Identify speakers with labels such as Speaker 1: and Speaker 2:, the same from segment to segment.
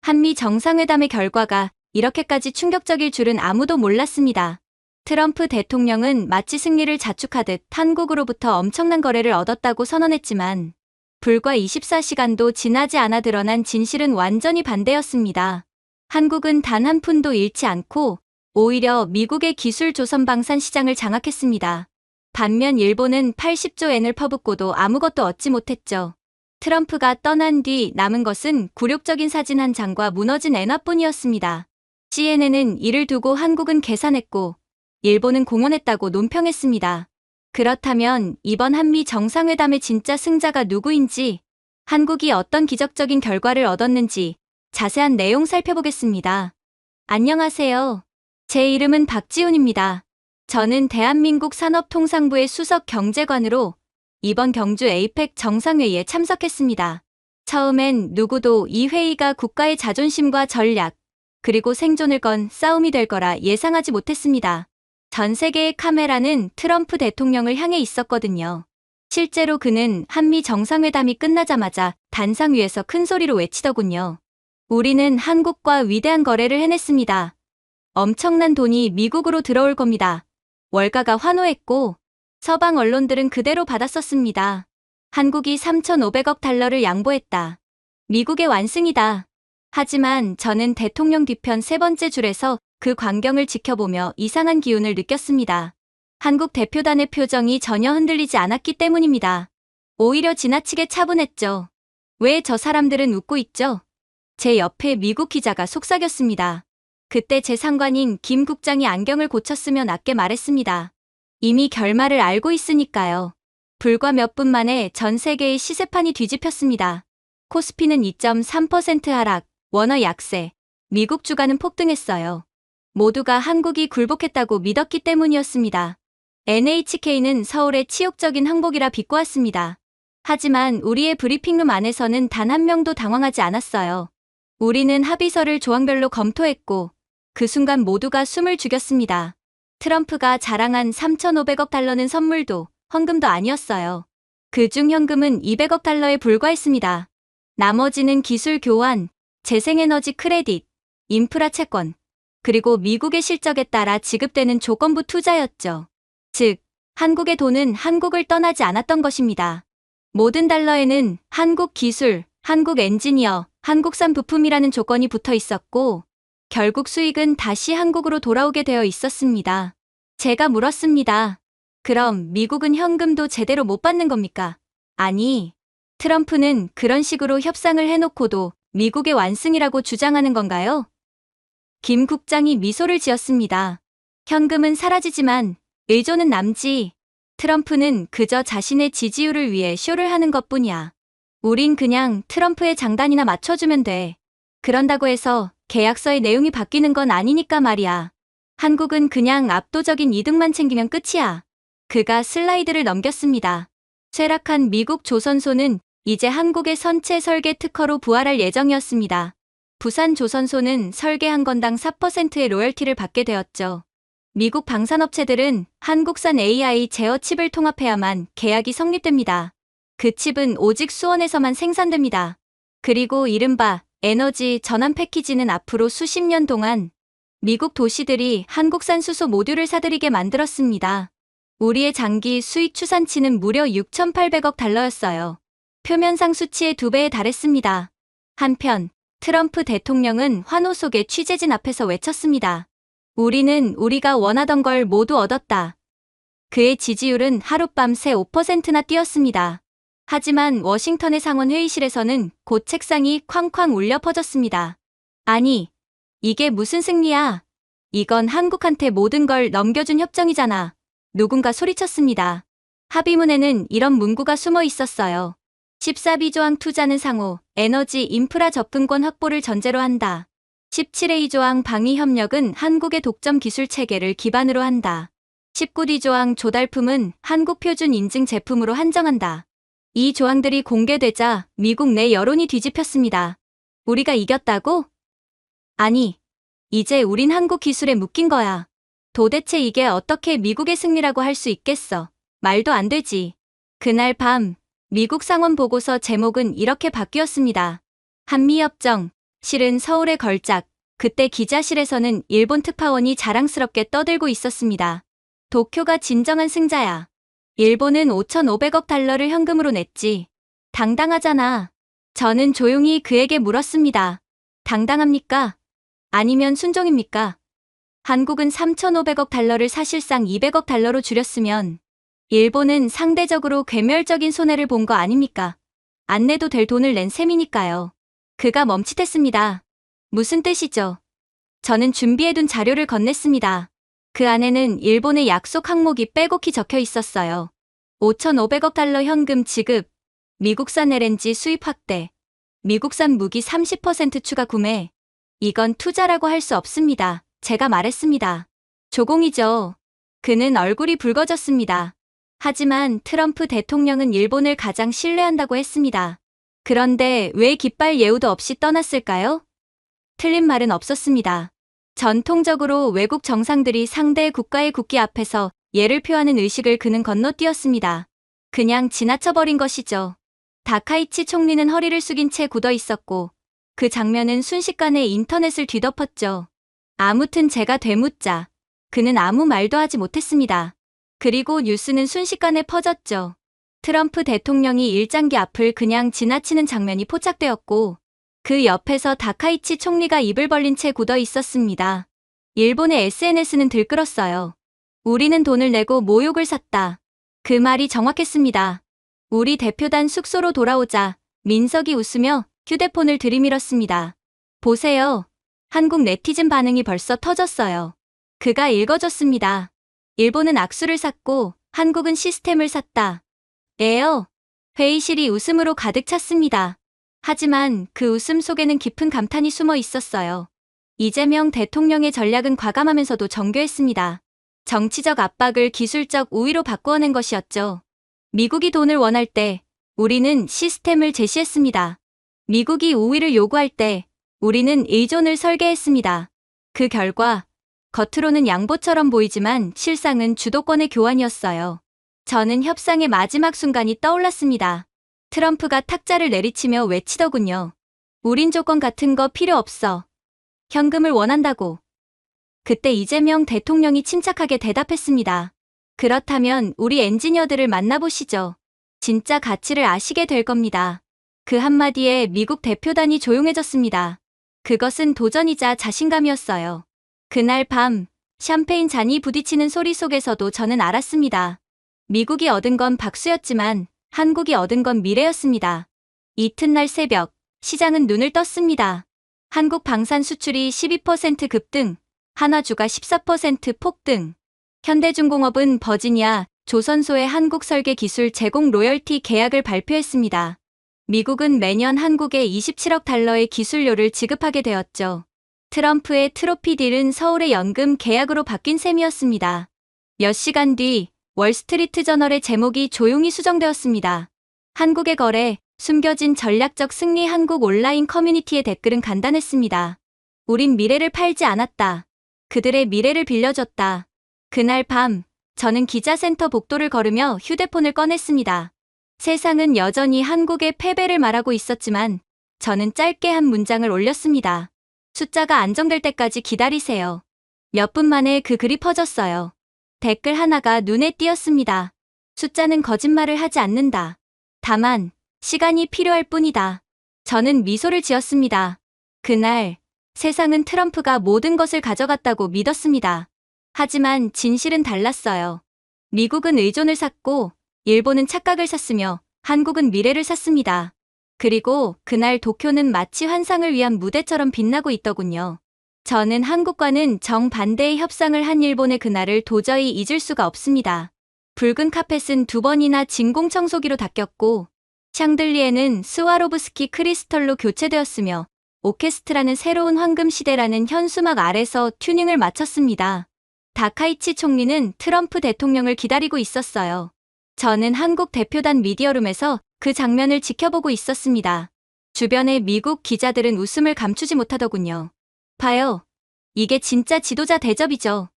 Speaker 1: 한미 정상회담의 결과가 이렇게까지 충격적일 줄은 아무도 몰랐습니다. 트럼프 대통령은 마치 승리를 자축하듯 한국으로부터 엄청난 거래를 얻었다고 선언했지만 불과 24시간도 지나지 않아 드러난 진실은 완전히 반대였습니다. 한국은 단 한 푼도 잃지 않고 오히려 미국의 기술 조선 방산 시장을 장악했습니다. 반면 일본은 80조 엔을 퍼붓고도 아무것도 얻지 못했죠. 트럼프가 떠난 뒤 남은 것은 굴욕적인 사진 한 장과 무너진 엔화뿐이었습니다. CNN은 이를 두고 한국은 계산했고 일본은 공언했다고 논평했습니다. 그렇다면 이번 한미 정상회담의 진짜 승자가 누구인지, 한국이 어떤 기적적인 결과를 얻었는지 자세한 내용 살펴보겠습니다. 안녕하세요. 제 이름은 박지훈입니다. 저는 대한민국 산업통상부의 수석 경제관으로 이번 경주 에이펙 정상회의에 참석했습니다. 처음엔 누구도 이 회의가 국가의 자존심과 전략, 그리고 생존을 건 싸움이 될 거라 예상하지 못했습니다. 전 세계의 카메라는 트럼프 대통령을 향해 있었거든요. 실제로 그는 한미 정상회담이 끝나자마자 단상 위에서 큰 소리로 외치더군요. 우리는 한국과 위대한 거래를 해냈습니다. 엄청난 돈이 미국으로 들어올 겁니다. 월가가 환호했고 서방 언론들은 그대로 받았었습니다. 한국이 3,500억 달러를 양보했다. 미국의 완승이다. 하지만 저는 대통령 뒤편 세 번째 줄에서 그 광경을 지켜보며 이상한 기운을 느꼈습니다. 한국 대표단의 표정이 전혀 흔들리지 않았기 때문입니다. 오히려 지나치게 차분했죠. 왜 저 사람들은 웃고 있죠? 제 옆에 미국 기자가 속삭였습니다. 그때 제 상관인 김 국장이 안경을 고쳤으며 낮게 말했습니다. 이미 결말을 알고 있으니까요. 불과 몇 분 만에 전 세계의 시세판이 뒤집혔습니다. 코스피는 2.3% 하락, 원화 약세, 미국 주가는 폭등했어요. 모두가 한국이 굴복했다고 믿었기 때문이었습니다. NHK는 서울의 치욕적인 항복이라 비꼬았습니다. 하지만 우리의 브리핑룸 안에서는 단 한 명도 당황하지 않았어요. 우리는 합의서를 조항별로 검토했고 그 순간 모두가 숨을 죽였습니다. 트럼프가 자랑한 3,500억 달러는 선물도 헌금도 아니었어요. 그중 현금은 200억 달러에 불과했습니다. 나머지는 기술 교환, 재생에너지 크레딧, 인프라 채권, 그리고 미국의 실적에 따라 지급되는 조건부 투자였죠. 즉, 한국의 돈은 한국을 떠나지 않았던 것입니다. 모든 달러에는 한국 기술, 한국 엔지니어, 한국산 부품이라는 조건이 붙어 있었고 결국 수익은 다시 한국으로 돌아오게 되어 있었습니다. 제가 물었습니다. 그럼 미국은 현금도 제대로 못 받는 겁니까? 아니, 트럼프는 그런 식으로 협상을 해놓고도 미국의 완승이라고 주장하는 건가요? 김 국장이 미소를 지었습니다. 현금은 사라지지만 의존은 남지. 트럼프는 그저 자신의 지지율을 위해 쇼를 하는 것뿐이야. 우린 그냥 트럼프의 장단이나 맞춰주면 돼. 그런다고 해서 계약서의 내용이 바뀌는 건 아니니까 말이야. 한국은 그냥 압도적인 이득만 챙기면 끝이야. 그가 슬라이드를 넘겼습니다. 쇠락한 미국 조선소는 이제 한국의 선체 설계 특허로 부활할 예정이었습니다. 부산 조선소는 설계 한 건당 4%의 로열티를 받게 되었죠. 미국 방산업체들은 한국산 AI 제어 칩을 통합해야만 계약이 성립됩니다. 그 칩은 오직 수원에서만 생산됩니다. 그리고 이른바 에너지 전환 패키지는 앞으로 수십 년 동안 미국 도시들이 한국산 수소 모듈을 사들이게 만들었습니다. 우리의 장기 수익 추산치는 무려 6,800억 달러였어요. 표면상 수치의 2배에 달했습니다. 한편 트럼프 대통령은 환호 속에 취재진 앞에서 외쳤습니다. 우리는 우리가 원하던 걸 모두 얻었다. 그의 지지율은 하룻밤새 5%나 뛰었습니다. 하지만 워싱턴의 상원 회의실에서는 곧 책상이 쾅쾅 울려 퍼졌습니다. 아니, 이게 무슨 승리야? 이건 한국한테 모든 걸 넘겨준 협정이잖아. 누군가 소리쳤습니다. 합의문에는 이런 문구가 숨어 있었어요. 14B조항 투자는 상호, 에너지 인프라 접근권 확보를 전제로 한다. 17A조항 방위 협력은 한국의 독점 기술 체계를 기반으로 한다. 19D조항 조달품은 한국 표준 인증 제품으로 한정한다. 이 조항들이 공개되자 미국 내 여론이 뒤집혔습니다. 우리가 이겼다고? 아니, 이제 우린 한국 기술에 묶인 거야. 도대체 이게 어떻게 미국의 승리라고 할 수 있겠어? 말도 안 되지. 그날 밤 미국 상원 보고서 제목은 이렇게 바뀌었습니다. 한미협정, 실은 서울의 걸작, 그때 기자실에서는 일본 특파원이 자랑스럽게 떠들고 있었습니다. 도쿄가 진정한 승자야. 일본은 5,500억 달러를 현금으로 냈지. 당당하잖아. 저는 조용히 그에게 물었습니다. 당당합니까? 아니면 순종입니까? 한국은 3,500억 달러를 사실상 200억 달러로 줄였으면 일본은 상대적으로 괴멸적인 손해를 본 거 아닙니까? 안 내도 될 돈을 낸 셈이니까요. 그가 멈칫했습니다. 무슨 뜻이죠? 저는 준비해둔 자료를 건넸습니다. 그 안에는 일본의 약속 항목이 빼곡히 적혀 있었어요. 5,500억 달러 현금 지급, 미국산 LNG 수입 확대, 미국산 무기 30% 추가 구매. 이건 투자라고 할 수 없습니다. 제가 말했습니다. 조공이죠. 그는 얼굴이 붉어졌습니다. 하지만 트럼프 대통령은 일본을 가장 신뢰한다고 했습니다. 그런데 왜 깃발 예우도 없이 떠났을까요? 틀린 말은 없었습니다. 전통적으로 외국 정상들이 상대 국가의 국기 앞에서 예를 표하는 의식을 그는 건너뛰었습니다. 그냥 지나쳐버린 것이죠. 다카이치 총리는 허리를 숙인 채 굳어 있었고 그 장면은 순식간에 인터넷을 뒤덮었죠. 아무튼 제가 되묻자 그는 아무 말도 하지 못했습니다. 그리고 뉴스는 순식간에 퍼졌죠. 트럼프 대통령이 일장기 앞을 그냥 지나치는 장면이 포착되었고 그 옆에서 다카이치 총리가 입을 벌린 채 굳어 있었습니다. 일본의 SNS는 들끓었어요. 우리는 돈을 내고 모욕을 샀다. 그 말이 정확했습니다. 우리 대표단 숙소로 돌아오자 민석이 웃으며 휴대폰을 들이밀었습니다. 보세요. 한국 네티즌 반응이 벌써 터졌어요. 그가 읽어줬습니다. 일본은 악수를 샀고 한국은 시스템을 샀다. 에어. 회의실이 웃음으로 가득 찼습니다. 하지만 그 웃음 속에는 깊은 감탄이 숨어 있었어요. 이재명 대통령의 전략은 과감하면서도 정교했습니다. 정치적 압박을 기술적 우위로 바꾸어낸 것이었죠. 미국이 돈을 원할 때 우리는 시스템을 제시했습니다. 미국이 우위를 요구할 때 우리는 의존을 설계했습니다. 그 결과 겉으로는 양보처럼 보이지만 실상은 주도권의 교환이었어요. 저는 협상의 마지막 순간이 떠올랐습니다. 트럼프가 탁자를 내리치며 외치더군요. 우린 조건 같은 거 필요 없어. 현금을 원한다고. 그때 이재명 대통령이 침착하게 대답했습니다. 그렇다면 우리 엔지니어들을 만나보시죠. 진짜 가치를 아시게 될 겁니다. 그 한마디에 미국 대표단이 조용해졌습니다. 그것은 도전이자 자신감이었어요. 그날 밤 샴페인 잔이 부딪히는 소리 속에서도 저는 알았습니다. 미국이 얻은 건 박수였지만 한국이 얻은 건 미래였습니다. 이튿날 새벽 시장은 눈을 떴습니다. 한국 방산 수출이 12% 급등, 한화주가 14% 폭등. 현대중공업은 버지니아, 조선소의 한국 설계 기술 제공 로열티 계약을 발표했습니다. 미국은 매년 한국에 27억 달러의 기술료를 지급하게 되었죠. 트럼프의 트로피 딜은 서울의 연금 계약으로 바뀐 셈이었습니다. 몇 시간 뒤 월스트리트 저널의 제목이 조용히 수정되었습니다. 한국의 거래, 숨겨진 전략적 승리. 한국 온라인 커뮤니티의 댓글은 간단했습니다. 우린 미래를 팔지 않았다. 그들의 미래를 빌려줬다. 그날 밤 저는 기자센터 복도를 걸으며 휴대폰을 꺼냈습니다. 세상은 여전히 한국의 패배를 말하고 있었지만 저는 짧게 한 문장을 올렸습니다. 숫자가 안정될 때까지 기다리세요. 몇 분 만에 그 글이 퍼졌어요. 댓글 하나가 눈에 띄었습니다. 숫자는 거짓말을 하지 않는다. 다만 시간이 필요할 뿐이다. 저는 미소를 지었습니다. 그날 세상은 트럼프가 모든 것을 가져갔다고 믿었습니다. 하지만 진실은 달랐어요. 미국은 의존을 샀고 일본은 착각을 샀으며 한국은 미래를 샀습니다. 그리고 그날 도쿄는 마치 환상을 위한 무대처럼 빛나고 있더군요. 저는 한국과는 정반대의 협상을 한 일본의 그날을 도저히 잊을 수가 없습니다. 붉은 카펫은 2번이나 진공청소기로 닦였고 샹들리에는 스와로브스키 크리스털로 교체되었으며 오케스트라는 새로운 황금 시대라는 현수막 아래서 튜닝을 마쳤습니다. 다카이치 총리는 트럼프 대통령을 기다리고 있었어요. 저는 한국 대표단 미디어룸에서 그 장면을 지켜보고 있었습니다. 주변의 미국 기자들은 웃음을 감추지 못하더군요. 봐요. 이게 진짜 지도자 대접이죠.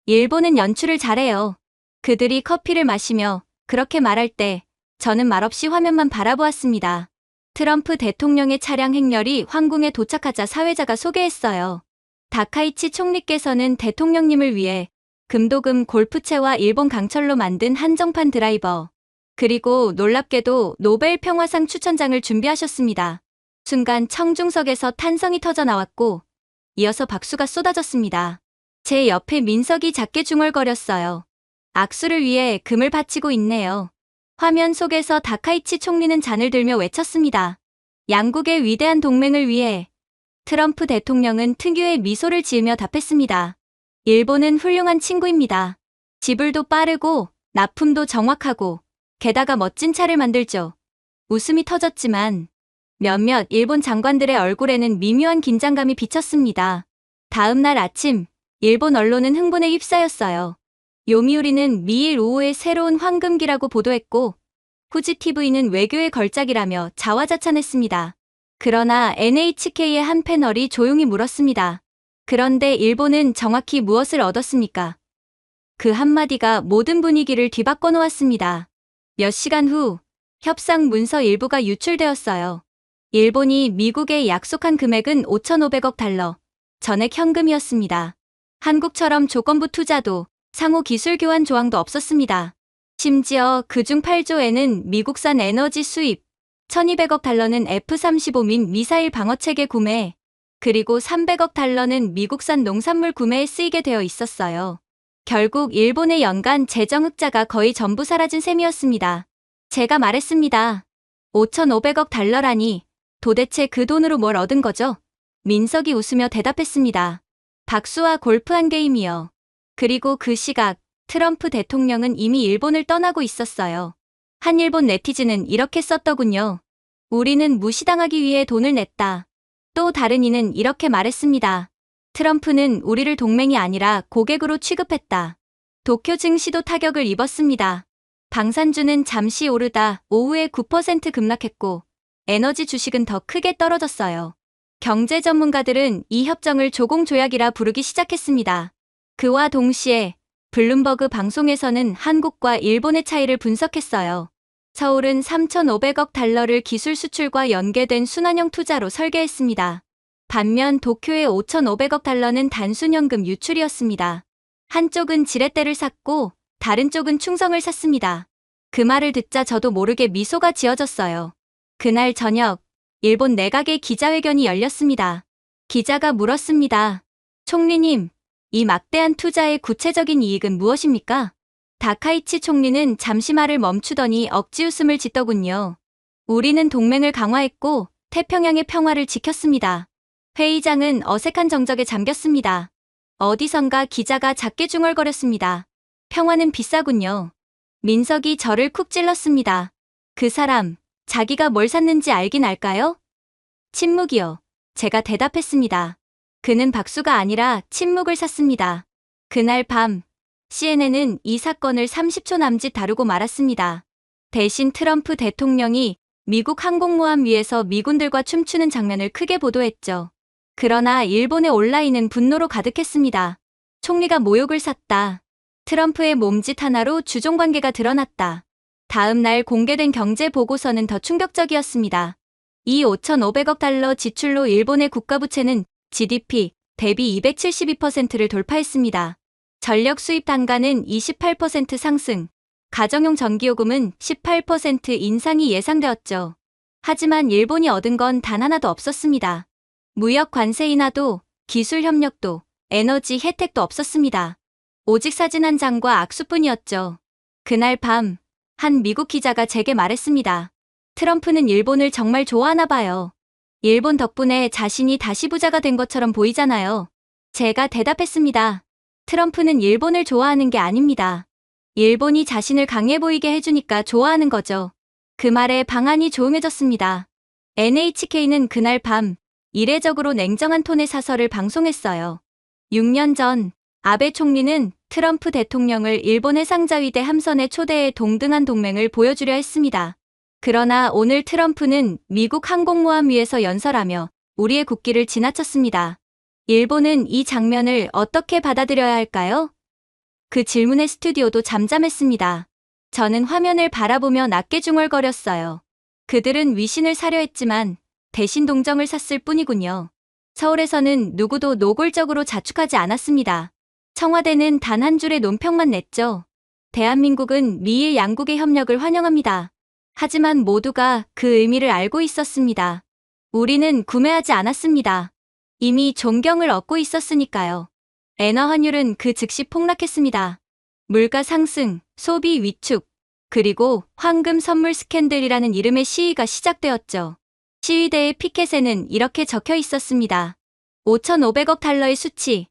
Speaker 1: 일본은 연출을 잘해요. 그들이 커피를 마시며 그렇게 말할 때 저는 말없이 화면만 바라보았습니다. 트럼프 대통령의 차량 행렬이 황궁에 도착하자 사회자가 소개했어요. 다카이치 총리께서는 대통령님을 위해 금도금 골프채와 일본 강철로 만든 한정판 드라이버, 그리고 놀랍게도 노벨 평화상 추천장을 준비하셨습니다. 순간 청중석에서 탄성이 터져 나왔고 이어서 박수가 쏟아졌습니다. 제 옆에 민석이 작게 중얼거렸어요. 악수를 위해 금을 바치고 있네요. 화면 속에서 다카이치 총리는 잔을 들며 외쳤습니다. 양국의 위대한 동맹을 위해. 트럼프 대통령은 특유의 미소를 지으며 답했습니다. 일본은 훌륭한 친구입니다. 지불도 빠르고 납품도 정확하고 게다가 멋진 차를 만들죠. 웃음이 터졌지만 몇몇 일본 장관들의 얼굴에는 미묘한 긴장감이 비쳤습니다. 다음 날 아침 일본 언론은 흥분에 휩싸였어요. 요미우리는 미일 오후에 새로운 황금기라고 보도했고 후지TV는 외교의 걸작이라며 자화자찬했습니다. 그러나 NHK의 한 패널이 조용히 물었습니다. 그런데 일본은 정확히 무엇을 얻었습니까? 그 한마디가 모든 분위기를 뒤바꿔 놓았습니다. 몇 시간 후 협상 문서 일부가 유출되었어요. 일본이 미국에 약속한 금액은 5,500억 달러, 전액 현금이었습니다. 한국처럼 조건부 투자도 상호 기술 교환 조항도 없었습니다. 심지어 그중 8조에는 미국산 에너지 수입, 1,200억 달러는 F-35민 미사일 방어체계 구매, 그리고 300억 달러는 미국산 농산물 구매에 쓰이게 되어 있었어요. 결국 일본의 연간 재정 흑자가 거의 전부 사라진 셈이었습니다. 제가 말했습니다. 5,500억 달러라니 도대체 그 돈으로 뭘 얻은 거죠? 민석이 웃으며 대답했습니다. 박수와 골프 한 게임이요. 그리고 그 시각 트럼프 대통령은 이미 일본을 떠나고 있었어요. 한 일본 네티즌은 이렇게 썼더군요. 우리는 무시당하기 위해 돈을 냈다. 또 다른 이는 이렇게 말했습니다. 트럼프는 우리를 동맹이 아니라 고객으로 취급했다. 도쿄 증시도 타격을 입었습니다. 방산주는 잠시 오르다 오후에 9% 급락했고 에너지 주식은 더 크게 떨어졌어요. 경제 전문가들은 이 협정을 조공조약이라 부르기 시작했습니다. 그와 동시에 블룸버그 방송에서는 한국과 일본의 차이를 분석했어요. 서울은 3,500억 달러를 기술 수출과 연계된 순환형 투자로 설계했습니다. 반면 도쿄의 5,500억 달러는 단순 현금 유출이었습니다. 한쪽은 지렛대를 샀고 다른 쪽은 충성을 샀습니다. 그 말을 듣자 저도 모르게 미소가 지어졌어요. 그날 저녁 일본 내각의 기자회견이 열렸습니다. 기자가 물었습니다. 총리님, 이 막대한 투자의 구체적인 이익은 무엇입니까? 다카이치 총리는 잠시 말을 멈추더니 억지 웃음을 짓더군요. 우리는 동맹을 강화했고 태평양의 평화를 지켰습니다. 회의장은 어색한 정적에 잠겼습니다. 어디선가 기자가 작게 중얼거렸습니다. 평화는 비싸군요. 민석이 저를 쿡 찔렀습니다. 그 사람, 자기가 뭘 샀는지 알긴 알까요? 침묵이요. 제가 대답했습니다. 그는 박수가 아니라 침묵을 샀습니다. 그날 밤 CNN은 이 사건을 30초 남짓 다루고 말았습니다. 대신 트럼프 대통령이 미국 항공모함 위에서 미군들과 춤추는 장면을 크게 보도했죠. 그러나 일본의 온라인은 분노로 가득했습니다. 총리가 모욕을 샀다. 트럼프의 몸짓 하나로 주종관계가 드러났다. 다음 날 공개된 경제 보고서는 더 충격적이었습니다. 이 5,500억 달러 지출로 일본의 국가부채는 GDP 대비 272%를 돌파했습니다. 전력 수입 단가는 28% 상승, 가정용 전기요금은 18% 인상이 예상되었죠. 하지만 일본이 얻은 건 단 하나도 없었습니다. 무역 관세 인하도, 기술 협력도, 에너지 혜택도 없었습니다. 오직 사진 한 장과 악수뿐이었죠. 그날 밤, 한 미국 기자가 제게 말했습니다. 트럼프는 일본을 정말 좋아하나 봐요. 일본 덕분에 자신이 다시 부자가 된 것처럼 보이잖아요. 제가 대답했습니다. 트럼프는 일본을 좋아하는 게 아닙니다. 일본이 자신을 강해 보이게 해주니까 좋아하는 거죠. 그 말에 방안이 조용해졌습니다. NHK는 그날 밤 이례적으로 냉정한 톤의 사설을 방송했어요. 6년 전 아베 총리는 트럼프 대통령을 일본 해상자위대 함선에 초대해 동등한 동맹을 보여주려 했습니다. 그러나 오늘 트럼프는 미국 항공모함 위에서 연설하며 우리의 국기를 지나쳤습니다. 일본은 이 장면을 어떻게 받아들여야 할까요? 그 질문에 스튜디오도 잠잠했습니다. 저는 화면을 바라보며 낮게 중얼거렸어요. 그들은 위신을 사려 했지만 대신 동정을 샀을 뿐이군요. 서울에서는 누구도 노골적으로 자축하지 않았습니다. 청와대는 단 한 줄의 논평만 냈죠. 대한민국은 미일 양국의 협력을 환영합니다. 하지만 모두가 그 의미를 알고 있었습니다. 우리는 구매하지 않았습니다. 이미 존경을 얻고 있었으니까요. 엔화 환율은 그 즉시 폭락했습니다. 물가 상승, 소비 위축, 그리고 황금 선물 스캔들이라는 이름의 시위가 시작되었죠. 시위대의 피켓에는 이렇게 적혀 있었습니다. 5,500억 달러의 수치.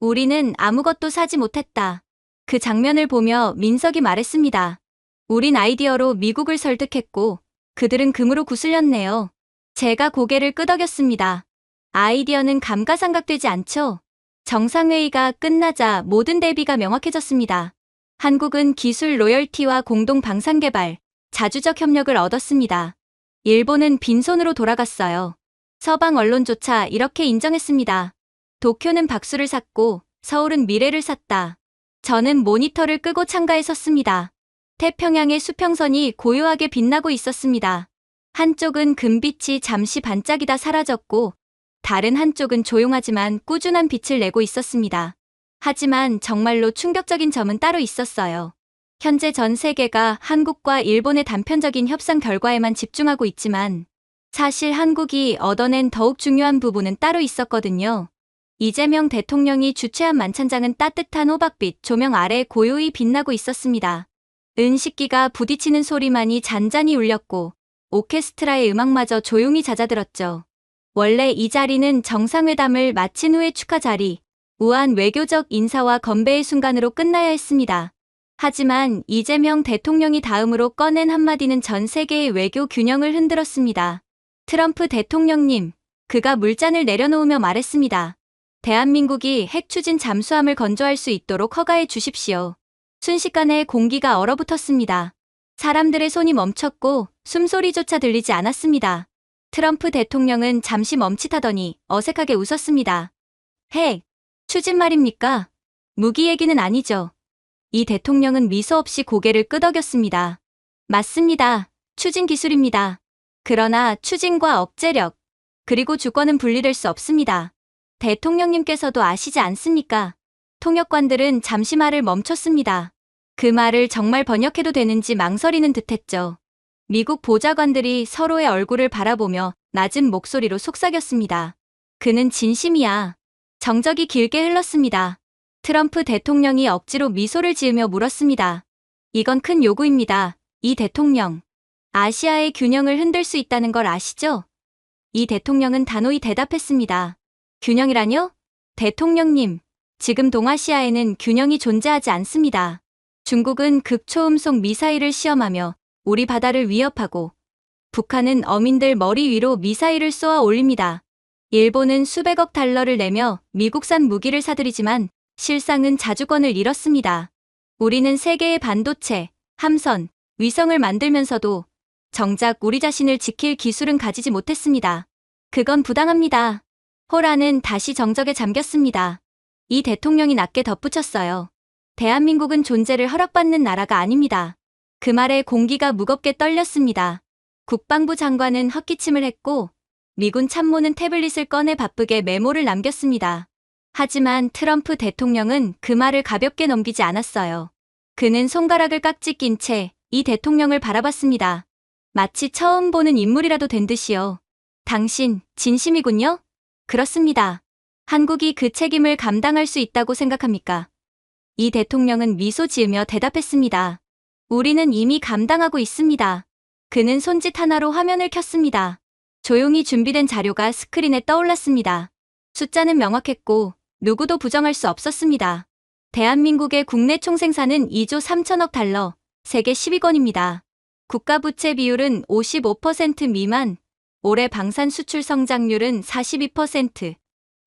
Speaker 1: 우리는 아무것도 사지 못했다. 그 장면을 보며 민석이 말했습니다. 우린 아이디어로 미국을 설득했고 그들은 금으로 구슬렸네요. 제가 고개를 끄덕였습니다. 아이디어는 감가상각되지 않죠? 정상회의가 끝나자 모든 대비가 명확해졌습니다. 한국은 기술 로열티와 공동 방산개발, 자주적 협력을 얻었습니다. 일본은 빈손으로 돌아갔어요. 서방 언론조차 이렇게 인정했습니다. 도쿄는 박수를 샀고 서울은 미래를 샀다. 저는 모니터를 끄고 창가에 섰습니다. 태평양의 수평선이 고요하게 빛나고 있었습니다. 한쪽은 금빛이 잠시 반짝이다 사라졌고 다른 한쪽은 조용하지만 꾸준한 빛을 내고 있었습니다. 하지만 정말로 충격적인 점은 따로 있었어요. 현재 전 세계가 한국과 일본의 단편적인 협상 결과에만 집중하고 있지만 사실 한국이 얻어낸 더욱 중요한 부분은 따로 있었거든요. 이재명 대통령이 주최한 만찬장은 따뜻한 호박빛 조명 아래 고요히 빛나고 있었습니다. 은식기가 부딪히는 소리만이 잔잔히 울렸고 오케스트라의 음악마저 조용히 잦아들었죠. 원래 이 자리는 정상회담을 마친 후의 축하 자리, 우아한 외교적 인사와 건배의 순간으로 끝나야 했습니다. 하지만 이재명 대통령이 다음으로 꺼낸 한마디는 전 세계의 외교 균형을 흔들었습니다. 트럼프 대통령님, 그가 물잔을 내려놓으며 말했습니다. 대한민국이 핵 추진 잠수함을 건조할 수 있도록 허가해 주십시오. 순식간에 공기가 얼어붙었습니다. 사람들의 손이 멈췄고 숨소리조차 들리지 않았습니다. 트럼프 대통령은 잠시 멈칫하더니 어색하게 웃었습니다. 핵 추진 말입니까? 무기 얘기는 아니죠. 이 대통령은 미소 없이 고개를 끄덕였습니다. 맞습니다. 추진 기술입니다. 그러나 추진과 억제력, 그리고 주권은 분리될 수 없습니다. 대통령님께서도 아시지 않습니까? 통역관들은 잠시 말을 멈췄습니다. 그 말을 정말 번역해도 되는지 망설이는 듯했죠. 미국 보좌관들이 서로의 얼굴을 바라보며 낮은 목소리로 속삭였습니다. 그는 진심이야. 정적이 길게 흘렀습니다. 트럼프 대통령이 억지로 미소를 지으며 물었습니다. 이건 큰 요구입니다. 이 대통령. 아시아의 균형을 흔들 수 있다는 걸 아시죠? 이 대통령은 단호히 대답했습니다. 균형이라뇨? 대통령님, 지금 동아시아에는 균형이 존재하지 않습니다. 중국은 극초음속 미사일을 시험하며 우리 바다를 위협하고 북한은 어민들 머리 위로 미사일을 쏘아 올립니다. 일본은 수백억 달러를 내며 미국산 무기를 사들이지만 실상은 자주권을 잃었습니다. 우리는 세계의 반도체, 함선, 위성을 만들면서도 정작 우리 자신을 지킬 기술은 가지지 못했습니다. 그건 부당합니다. 호라는 다시 정적에 잠겼습니다. 이 대통령이 낮게 덧붙였어요. 대한민국은 존재를 허락받는 나라가 아닙니다. 그 말에 공기가 무겁게 떨렸습니다. 국방부 장관은 헛기침을 했고 미군 참모는 태블릿을 꺼내 바쁘게 메모를 남겼습니다. 하지만 트럼프 대통령은 그 말을 가볍게 넘기지 않았어요. 그는 손가락을 깍지 낀 채 이 대통령을 바라봤습니다. 마치 처음 보는 인물이라도 된 듯이요. 당신, 진심이군요? 그렇습니다. 한국이 그 책임을 감당할 수 있다고 생각합니까? 이 대통령은 미소 지으며 대답했습니다. 우리는 이미 감당하고 있습니다. 그는 손짓 하나로 화면을 켰습니다. 조용히 준비된 자료가 스크린에 떠올랐습니다. 숫자는 명확했고 누구도 부정할 수 없었습니다. 대한민국의 국내 총생산은 2조 3천억 달러, 세계 10위권입니다. 국가부채 비율은 55% 미만, 올해 방산 수출 성장률은 42%,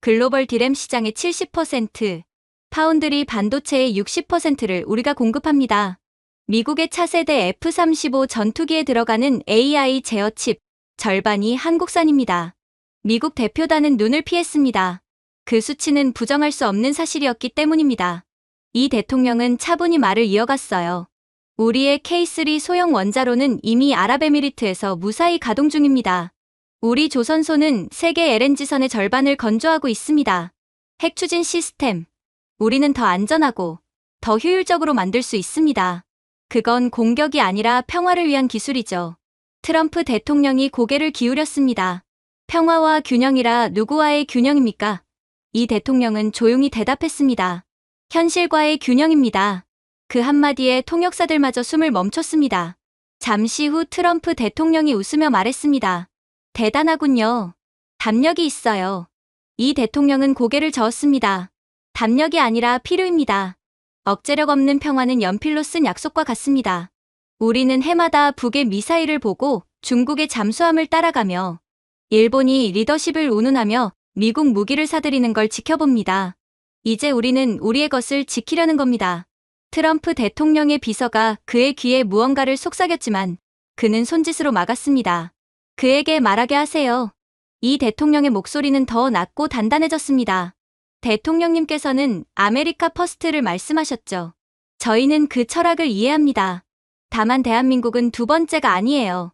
Speaker 1: 글로벌 디램 시장의 70%, 파운드리 반도체의 60%를 우리가 공급합니다. 미국의 차세대 F-35 전투기에 들어가는 AI 제어 칩 절반이 한국산입니다. 미국 대표단은 눈을 피했습니다. 그 수치는 부정할 수 없는 사실이었기 때문입니다. 이 대통령은 차분히 말을 이어갔어요. 우리의 K3 소형 원자로는 이미 아랍에미리트에서 무사히 가동 중입니다. 우리 조선소는 세계 LNG선의 절반을 건조하고 있습니다. 핵추진 시스템. 우리는 더 안전하고 더 효율적으로 만들 수 있습니다. 그건 공격이 아니라 평화를 위한 기술이죠. 트럼프 대통령이 고개를 기울였습니다. 평화와 균형이라 누구와의 균형입니까? 이 대통령은 조용히 대답했습니다. 현실과의 균형입니다. 그 한마디에 통역사들마저 숨을 멈췄습니다. 잠시 후 트럼프 대통령이 웃으며 말했습니다. 대단하군요. 담력이 있어요. 이 대통령은 고개를 저었습니다. 담력이 아니라 필요입니다. 억제력 없는 평화는 연필로 쓴 약속과 같습니다. 우리는 해마다 북의 미사일을 보고 중국의 잠수함을 따라가며 일본이 리더십을 운운하며 미국 무기를 사들이는 걸 지켜봅니다. 이제 우리는 우리의 것을 지키려는 겁니다. 트럼프 대통령의 비서가 그의 귀에 무언가를 속삭였지만 그는 손짓으로 막았습니다. 그에게 말하게 하세요. 이 대통령의 목소리는 더 낮고 단단해졌습니다. 대통령님께서는 아메리카 퍼스트를 말씀하셨죠. 저희는 그 철학을 이해합니다. 다만 대한민국은 두 번째가 아니에요.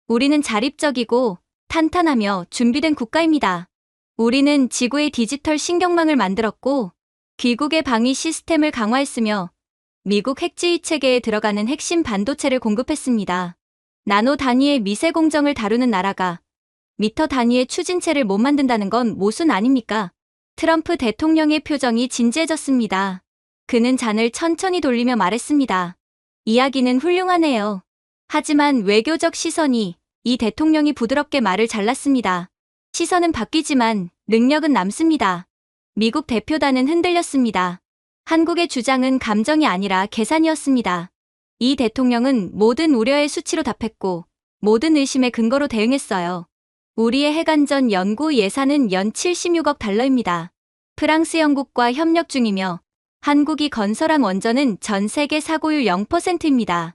Speaker 1: 우리는 자립적이고 탄탄하며 준비된 국가입니다. 우리는 지구의 디지털 신경망을 만들었고 귀국의 방위 시스템을 강화했으며 미국 핵지휘 체계에 들어가는 핵심 반도체를 공급했습니다. 나노 단위의 미세 공정을 다루는 나라가 미터 단위의 추진체를 못 만든다는 건 모순 아닙니까? 트럼프 대통령의 표정이 진지해졌습니다. 그는 잔을 천천히 돌리며 말했습니다. 이야기는 훌륭하네요. 하지만 외교적 시선이 이 대통령이 부드럽게 말을 잘랐습니다. 시선은 바뀌지만 능력은 남습니다. 미국 대표단은 흔들렸습니다. 한국의 주장은 감정이 아니라 계산이었습니다. 이 대통령은 모든 우려의 수치로 답했고 모든 의심의 근거로 대응했어요. 우리의 핵안전 연구 예산은 연 76억 달러입니다. 프랑스 영국과 협력 중이며 한국이 건설한 원전은 전 세계 사고율 0%입니다.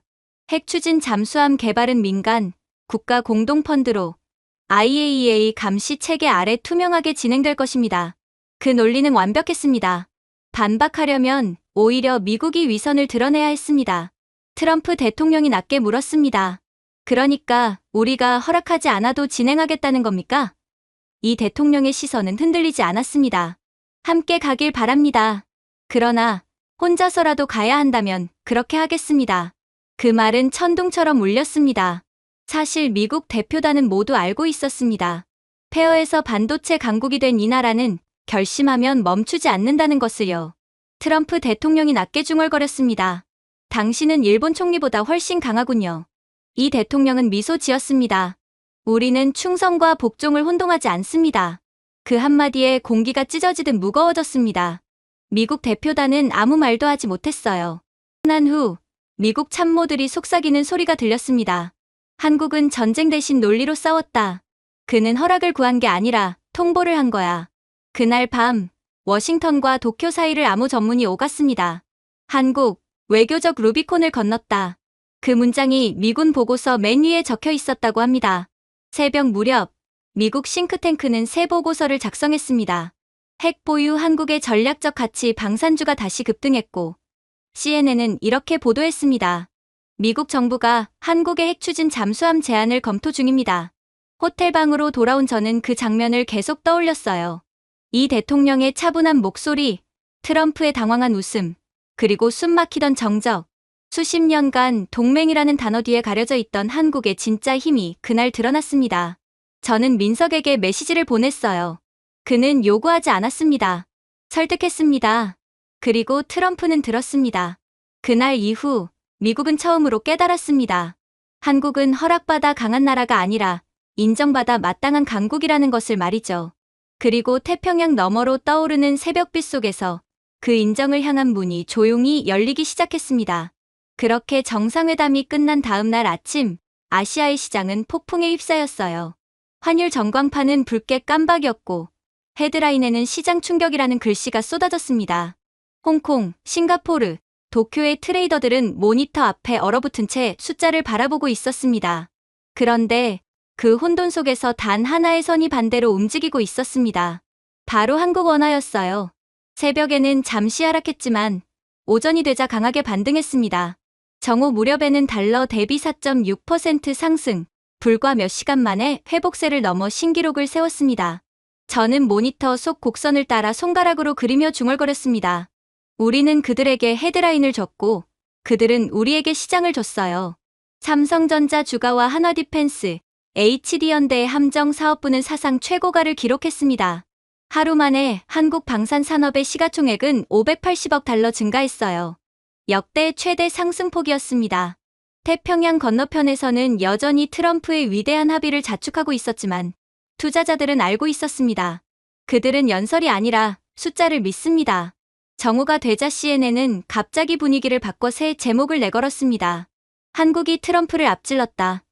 Speaker 1: 핵추진 잠수함 개발은 민간, 국가 공동펀드로 IAEA 감시 체계 아래 투명하게 진행될 것입니다. 그 논리는 완벽했습니다. 반박하려면 오히려 미국이 위선을 드러내야 했습니다. 트럼프 대통령이 낮게 물었습니다. 그러니까 우리가 허락하지 않아도 진행하겠다는 겁니까? 이 대통령의 시선은 흔들리지 않았습니다. 함께 가길 바랍니다. 그러나 혼자서라도 가야 한다면 그렇게 하겠습니다. 그 말은 천둥처럼 울렸습니다. 사실 미국 대표단은 모두 알고 있었습니다. 폐허에서 반도체 강국이 된 이 나라는 결심하면 멈추지 않는다는 것을요. 트럼프 대통령이 낮게 중얼거렸습니다. 당신은 일본 총리보다 훨씬 강하군요. 이 대통령은 미소 지었습니다. 우리는 충성과 복종을 혼동하지 않습니다. 그 한마디에 공기가 찢어지듯 무거워졌습니다. 미국 대표단은 아무 말도 하지 못했어요. 난 후 미국 참모들이 속삭이는 소리가 들렸습니다. 한국은 전쟁 대신 논리로 싸웠다. 그는 허락을 구한 게 아니라 통보를 한 거야. 그날 밤 워싱턴과 도쿄 사이를 아무 전문이 오갔습니다. 한국, 외교적 루비콘을 건넜다. 그 문장이 미군 보고서 맨 위에 적혀 있었다고 합니다. 새벽 무렵 미국 싱크탱크는 새 보고서를 작성했습니다. 핵 보유 한국의 전략적 가치 방산주가 다시 급등했고 CNN은 이렇게 보도했습니다. 미국 정부가 한국의 핵추진 잠수함 제안을 검토 중입니다. 호텔방으로 돌아온 저는 그 장면을 계속 떠올렸어요. 이 대통령의 차분한 목소리, 트럼프의 당황한 웃음, 그리고 숨막히던 정적. 수십 년간 동맹이라는 단어 뒤에 가려져 있던 한국의 진짜 힘이 그날 드러났습니다. 저는 민석에게 메시지를 보냈어요. 그는 요구하지 않았습니다. 설득했습니다. 그리고 트럼프는 들었습니다. 그날 이후 미국은 처음으로 깨달았습니다. 한국은 허락받아 강한 나라가 아니라 인정받아 마땅한 강국이라는 것을 말이죠. 그리고 태평양 너머로 떠오르는 새벽빛 속에서 그 인정을 향한 문이 조용히 열리기 시작했습니다. 그렇게 정상회담이 끝난 다음 날 아침, 아시아의 시장은 폭풍에 휩싸였어요. 환율 전광판은 붉게 깜박였고 헤드라인에는 시장 충격이라는 글씨가 쏟아졌습니다. 홍콩, 싱가포르, 도쿄의 트레이더들은 모니터 앞에 얼어붙은 채 숫자를 바라보고 있었습니다. 그런데 그 혼돈 속에서 단 하나의 선이 반대로 움직이고 있었습니다. 바로 한국 원화였어요. 새벽에는 잠시 하락했지만 오전이 되자 강하게 반등했습니다. 정오 무렵에는 달러 대비 4.6% 상승, 불과 몇 시간 만에 회복세를 넘어 신기록을 세웠습니다. 저는 모니터 속 곡선을 따라 손가락으로 그리며 중얼거렸습니다. 우리는 그들에게 헤드라인을 줬고 그들은 우리에게 시장을 줬어요. 삼성전자 주가와 한화디펜스, HD현대의 함정사업부는 사상 최고가를 기록했습니다. 하루 만에 한국 방산산업의 시가총액은 580억 달러 증가했어요. 역대 최대 상승폭이었습니다. 태평양 건너편에서는 여전히 트럼프의 위대한 합의를 자축하고 있었지만 투자자들은 알고 있었습니다. 그들은 연설이 아니라 숫자를 믿습니다. 정오가 되자 CNN은 갑자기 분위기를 바꿔 새 제목을 내걸었습니다. 한국이 트럼프를 앞질렀다.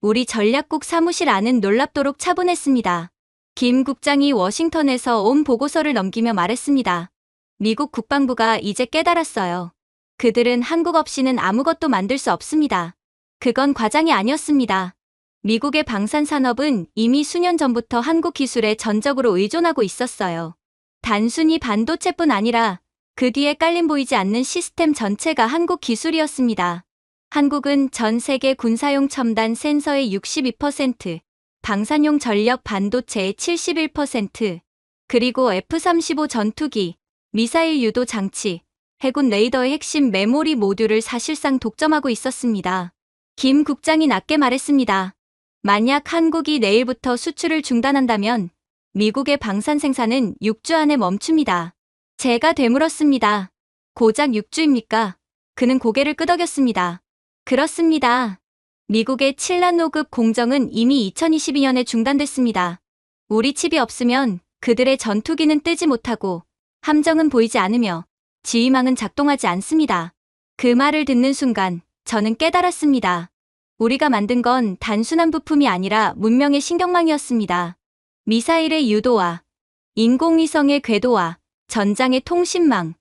Speaker 1: 우리 전략국 사무실 안은 놀랍도록 차분했습니다. 김 국장이 워싱턴에서 온 보고서를 넘기며 말했습니다. 미국 국방부가 이제 깨달았어요. 그들은 한국 없이는 아무것도 만들 수 없습니다. 그건 과장이 아니었습니다. 미국의 방산산업은 이미 수년 전부터 한국 기술에 전적으로 의존하고 있었어요. 단순히 반도체뿐 아니라 그 뒤에 깔린 보이지 않는 시스템 전체가 한국 기술이었습니다. 한국은 전 세계 군사용 첨단 센서의 62%, 방산용 전력 반도체의 71%, 그리고 F-35 전투기, 미사일 유도 장치, 해군 레이더의 핵심 메모리 모듈을 사실상 독점하고 있었습니다. 김 국장이 낮게 말했습니다. 만약 한국이 내일부터 수출을 중단한다면 미국의 방산 생산은 6주 안에 멈춥니다. 제가 되물었습니다. 고작 6주입니까? 그는 고개를 끄덕였습니다. 그렇습니다. 미국의 7나노급 공정은 이미 2022년에 중단됐습니다. 우리 칩이 없으면 그들의 전투기는 뜨지 못하고 함정은 보이지 않으며 지휘망은 작동하지 않습니다. 그 말을 듣는 순간 저는 깨달았습니다. 우리가 만든 건 단순한 부품이 아니라 문명의 신경망이었습니다. 미사일의 유도와 인공위성의 궤도와 전장의 통신망,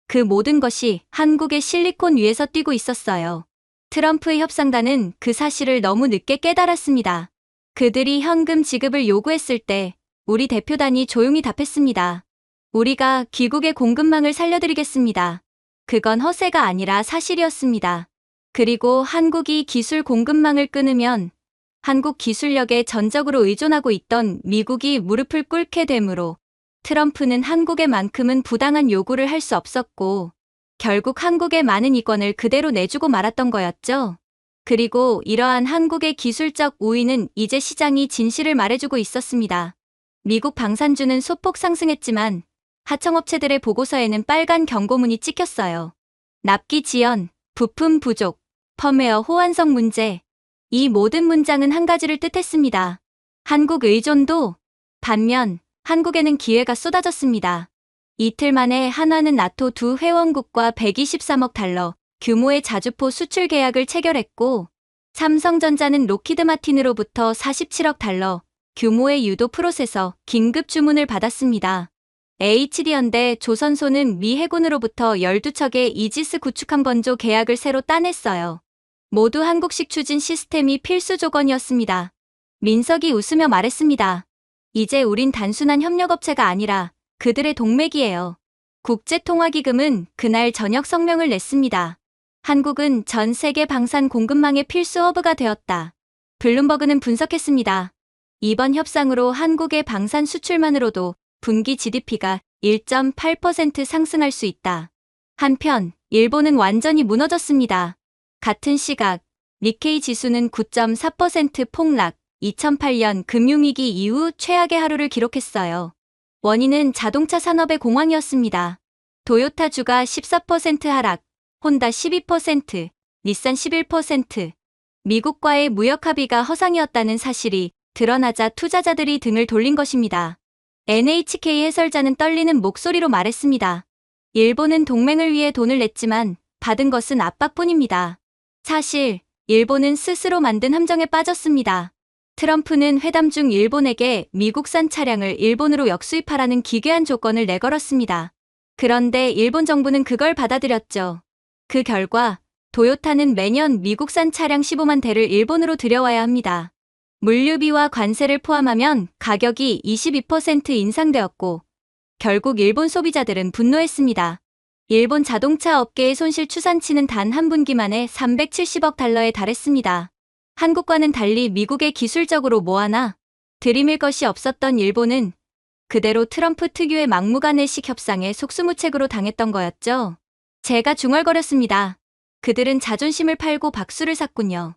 Speaker 1: 그 모든 것이 한국의 실리콘 위에서 뛰고 있었어요. 트럼프의 협상단은 그 사실을 너무 늦게 깨달았습니다. 그들이 현금 지급을 요구했을 때 우리 대표단이 조용히 답했습니다. 우리가 귀국의 공급망을 살려드리겠습니다. 그건 허세가 아니라 사실이었습니다. 그리고 한국이 기술 공급망을 끊으면 한국 기술력에 전적으로 의존하고 있던 미국이 무릎을 꿇게 되므로 트럼프는 한국에만큼은 부당한 요구를 할 수 없었고 결국 한국의 많은 이권을 그대로 내주고 말았던 거였죠. 그리고 이러한 한국의 기술적 우위는 이제 시장이 진실을 말해주고 있었습니다. 미국 방산주는 소폭 상승했지만 하청업체들의 보고서에는 빨간 경고문이 찍혔어요. 납기 지연, 부품 부족, 펌웨어 호환성 문제. 이 모든 문장은 한 가지를 뜻했습니다. 한국 의존도. 반면 한국에는 기회가 쏟아졌습니다. 이틀 만에 한화는 나토 두 회원국과 123억 달러 규모의 자주포 수출 계약을 체결했고 삼성전자는 로키드 마틴으로부터 47억 달러 규모의 유도 프로세서 긴급 주문을 받았습니다. HD현대 조선소는 미 해군으로부터 12척의 이지스 구축함 건조 계약을 새로 따냈어요. 모두 한국식 추진 시스템이 필수 조건이었습니다. 민석이 웃으며 말했습니다. 이제 우린 단순한 협력업체가 아니라 그들의 동맥이에요. 국제통화기금은 그날 저녁 성명을 냈습니다. 한국은 전 세계 방산 공급망의 필수 허브가 되었다. 블룸버그는 분석했습니다. 이번 협상으로 한국의 방산 수출만으로도 분기 GDP가 1.8% 상승할 수 있다. 한편 일본은 완전히 무너졌습니다. 같은 시각 니케이 지수는 9.4% 폭락, 2008년 금융위기 이후 최악의 하루를 기록했어요. 원인은 자동차 산업의 공황이었습니다. 도요타 주가 14% 하락, 혼다 12%, 닛산 11%. 미국과의 무역 합의가 허상이었다는 사실이 드러나자 투자자들이 등을 돌린 것입니다. NHK 해설자는 떨리는 목소리로 말했습니다. 일본은 동맹을 위해 돈을 냈지만 받은 것은 압박뿐입니다. 사실 일본은 스스로 만든 함정에 빠졌습니다. 트럼프는 회담 중 일본에게 미국산 차량을 일본으로 역수입하라는 기괴한 조건을 내걸었습니다. 그런데 일본 정부는 그걸 받아들였죠. 그 결과 도요타는 매년 미국산 차량 15만 대를 일본으로 들여와야 합니다. 물류비와 관세를 포함하면 가격이 22% 인상되었고 결국 일본 소비자들은 분노했습니다. 일본 자동차 업계의 손실 추산치는 단 한 분기만에 370억 달러에 달했습니다. 한국과는 달리 미국의 기술적으로 뭐 하나 들이밀 것이 없었던 일본은 그대로 트럼프 특유의 막무가내식 협상에 속수무책으로 당했던 거였죠. 제가 중얼거렸습니다. 그들은 자존심을 팔고 박수를 샀군요.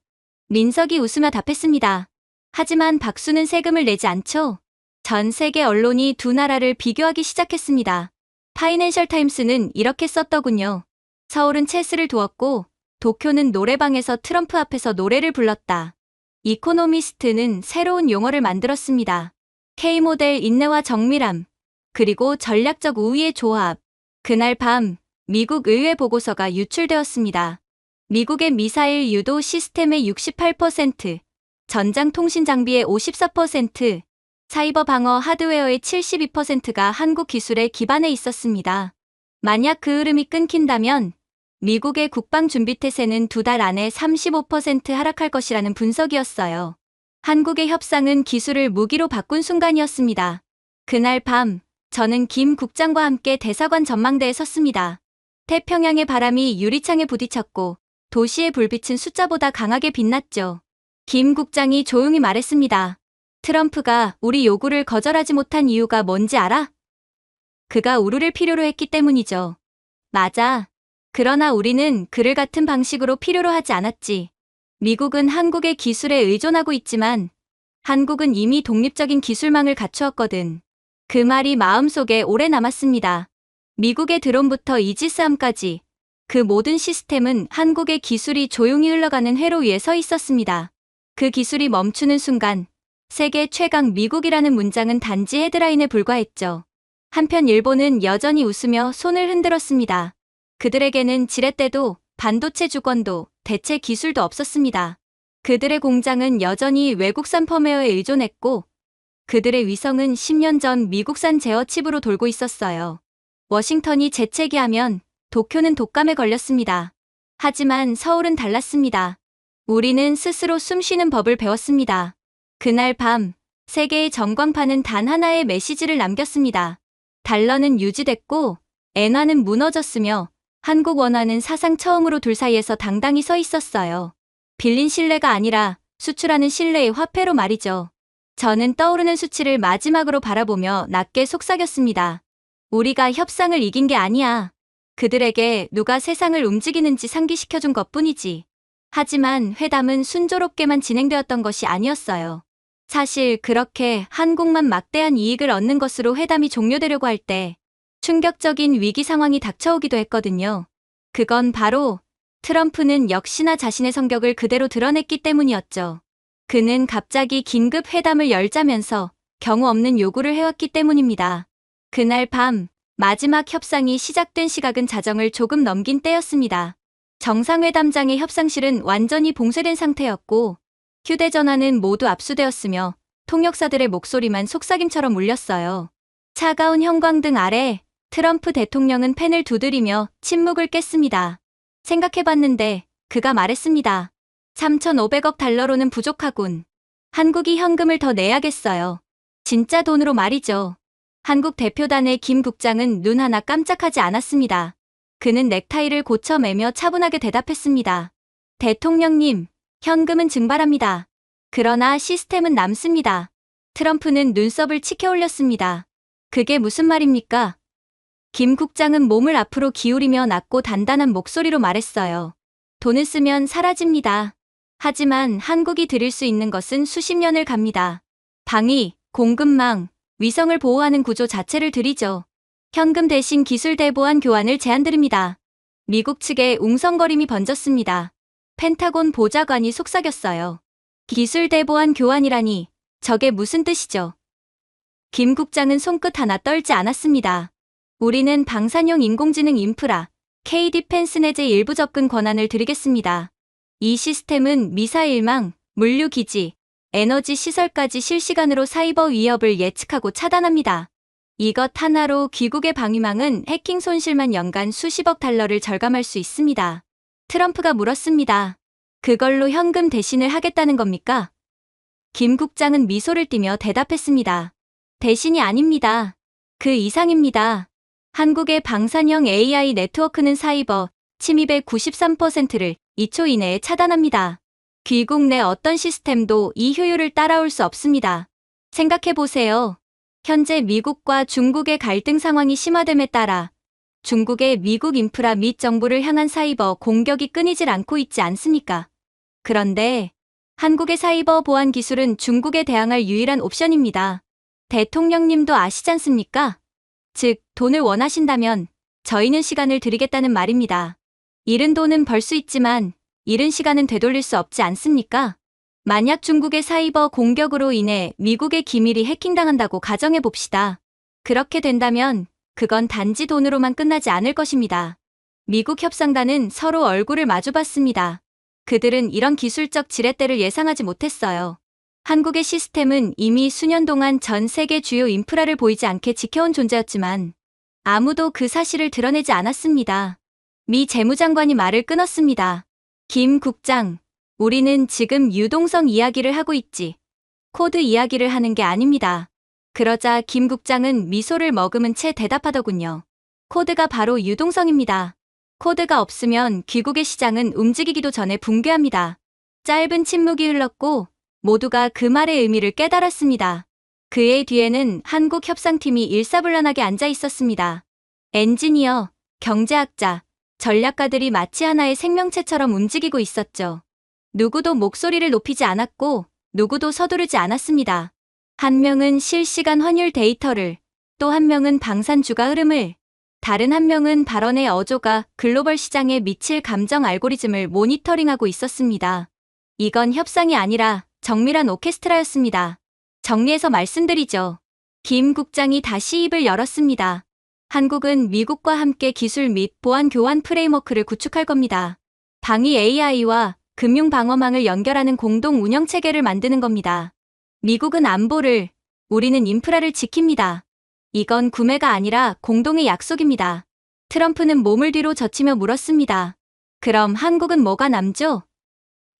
Speaker 1: 민석이 웃으며 답했습니다. 하지만 박수는 세금을 내지 않죠. 전 세계 언론이 두 나라를 비교하기 시작했습니다. 파이낸셜 타임스는 이렇게 썼더군요. 서울은 체스를 두었고 도쿄는 노래방에서 트럼프 앞에서 노래를 불렀다. 이코노미스트는 새로운 용어를 만들었습니다. K모델 인내와 정밀함, 그리고 전략적 우위의 조합. 그날 밤 미국 의회 보고서가 유출되었습니다. 미국의 미사일 유도 시스템의 68%, 전장 통신 장비의 54%, 사이버 방어 하드웨어의 72%가 한국 기술에 기반해 있었습니다. 만약 그 흐름이 끊긴다면 미국의 국방 준비 태세는 2달 안에 35% 하락할 것이라는 분석이었어요. 한국의 협상은 기술을 무기로 바꾼 순간이었습니다. 그날 밤 저는 김 국장과 함께 대사관 전망대에 섰습니다. 태평양의 바람이 유리창에 부딪혔고 도시의 불빛은 숫자보다 강하게 빛났죠. 김 국장이 조용히 말했습니다. 트럼프가 우리 요구를 거절하지 못한 이유가 뭔지 알아? 그가 우리를 필요로 했기 때문이죠. 맞아. 그러나 우리는 그를 같은 방식으로 필요로 하지 않았지. 미국은 한국의 기술에 의존하고 있지만 한국은 이미 독립적인 기술망을 갖추었거든. 그 말이 마음속에 오래 남았습니다. 미국의 드론부터 이지스함까지 그 모든 시스템은 한국의 기술이 조용히 흘러가는 회로 위에 서 있었습니다. 그 기술이 멈추는 순간 세계 최강 미국이라는 문장은 단지 헤드라인에 불과했죠. 한편 일본은 여전히 웃으며 손을 흔들었습니다. 그들에게는 지렛대도 반도체 주권도 대체 기술도 없었습니다. 그들의 공장은 여전히 외국산 펌웨어에 의존했고 그들의 위성은 10년 전 미국산 제어칩으로 돌고 있었어요. 워싱턴이 재채기하면 도쿄는 독감에 걸렸습니다. 하지만 서울은 달랐습니다. 우리는 스스로 숨쉬는 법을 배웠습니다. 그날 밤 세계의 전광판은 단 하나의 메시지를 남겼습니다. 달러는 유지됐고 엔화는 무너졌으며 한국 원화는 사상 처음으로 둘 사이에서 당당히 서 있었어요. 빌린 신뢰가 아니라 수출하는 신뢰의 화폐로 말이죠. 저는 떠오르는 수치를 마지막으로 바라보며 낮게 속삭였습니다. 우리가 협상을 이긴 게 아니야. 그들에게 누가 세상을 움직이는지 상기시켜준 것뿐이지. 하지만 회담은 순조롭게만 진행되었던 것이 아니었어요. 사실 그렇게 한국만 막대한 이익을 얻는 것으로 회담이 종료되려고 할 때 충격적인 위기 상황이 닥쳐오기도 했거든요. 그건 바로 트럼프는 역시나 자신의 성격을 그대로 드러냈기 때문이었죠. 그는 갑자기 긴급 회담을 열자면서 경우 없는 요구를 해왔기 때문입니다. 그날 밤 마지막 협상이 시작된 시각은 자정을 조금 넘긴 때였습니다. 정상회담장의 협상실은 완전히 봉쇄된 상태였고 휴대전화는 모두 압수되었으며 통역사들의 목소리만 속삭임처럼 울렸어요. 차가운 형광등 아래 트럼프 대통령은 펜을 두드리며 침묵을 깼습니다. 생각해봤는데 그가 말했습니다. 3,500억 달러로는 부족하군. 한국이 현금을 더 내야겠어요. 진짜 돈으로 말이죠. 한국 대표단의 김 국장은 눈 하나 깜짝하지 않았습니다. 그는 넥타이를 고쳐매며 차분하게 대답했습니다. 대통령님, 현금은 증발합니다. 그러나 시스템은 남습니다. 트럼프는 눈썹을 치켜 올렸습니다. 그게 무슨 말입니까? 김 국장은 몸을 앞으로 기울이며 낮고 단단한 목소리로 말했어요. 돈을 쓰면 사라집니다. 하지만 한국이 드릴 수 있는 것은 수십 년을 갑니다. 방위, 공급망, 위성을 보호하는 구조 자체를 드리죠. 현금 대신 기술 대보안 교환을 제안드립니다. 미국 측에 웅성거림이 번졌습니다. 펜타곤 보좌관이 속삭였어요. 기술 대보안 교환이라니 저게 무슨 뜻이죠? 김 국장은 손끝 하나 떨지 않았습니다. 우리는 방산용 인공지능 인프라, K-디펜스 내재 일부 접근 권한을 드리겠습니다. 이 시스템은 미사일망, 물류기지, 에너지 시설까지 실시간으로 사이버 위협을 예측하고 차단합니다. 이것 하나로 귀국의 방위망은 해킹 손실만 연간 수십억 달러를 절감할 수 있습니다. 트럼프가 물었습니다. 그걸로 현금 대신을 하겠다는 겁니까? 김 국장은 미소를 띠며 대답했습니다. 대신이 아닙니다. 그 이상입니다. 한국의 방산형 AI 네트워크는 사이버 침입의 93%를 2초 이내에 차단합니다. 귀국 내 어떤 시스템도 이 효율을 따라올 수 없습니다. 생각해보세요. 현재 미국과 중국의 갈등 상황이 심화됨에 따라 중국의 미국 인프라 및 정부를 향한 사이버 공격이 끊이질 않고 있지 않습니까? 그런데 한국의 사이버 보안 기술은 중국에 대항할 유일한 옵션입니다. 대통령님도 아시지 않습니까? 즉, 돈을 원하신다면 저희는 시간을 드리겠다는 말입니다. 잃은 돈은 벌 수 있지만 잃은 시간은 되돌릴 수 없지 않습니까? 만약 중국의 사이버 공격으로 인해 미국의 기밀이 해킹당한다고 가정해 봅시다. 그렇게 된다면 그건 단지 돈으로만 끝나지 않을 것입니다. 미국 협상단은 서로 얼굴을 마주봤습니다. 그들은 이런 기술적 지렛대를 예상하지 못했어요. 한국의 시스템은 이미 수년 동안 전 세계 주요 인프라를 보이지 않게 지켜온 존재였지만 아무도 그 사실을 드러내지 않았습니다. 미 재무장관이 말을 끊었습니다. 김 국장, 우리는 지금 유동성 이야기를 하고 있지 코드 이야기를 하는 게 아닙니다. 그러자 김 국장은 미소를 머금은 채 대답하더군요. 코드가 바로 유동성입니다. 코드가 없으면 귀국의 시장은 움직이기도 전에 붕괴합니다. 짧은 침묵이 흘렀고 모두가 그 말의 의미를 깨달았습니다. 그의 뒤에는 한국 협상팀이 일사불란하게 앉아 있었습니다. 엔지니어, 경제학자, 전략가들이 마치 하나의 생명체처럼 움직이고 있었죠. 누구도 목소리를 높이지 않았고 누구도 서두르지 않았습니다. 한 명은 실시간 환율 데이터를, 또 한 명은 방산 주가 흐름을, 다른 한 명은 발언의 어조가 글로벌 시장에 미칠 감정 알고리즘을 모니터링하고 있었습니다. 이건 협상이 아니라 정밀한 오케스트라였습니다. 정리해서 말씀드리죠. 김 국장이 다시 입을 열었습니다. 한국은 미국과 함께 기술 및 보안 교환 프레임워크를 구축할 겁니다. 방위 AI와 금융 방어망을 연결하는 공동 운영 체계를 만드는 겁니다. 미국은 안보를, 우리는 인프라를 지킵니다. 이건 구매가 아니라 공동의 약속입니다. 트럼프는 몸을 뒤로 젖히며 물었습니다. 그럼 한국은 뭐가 남죠?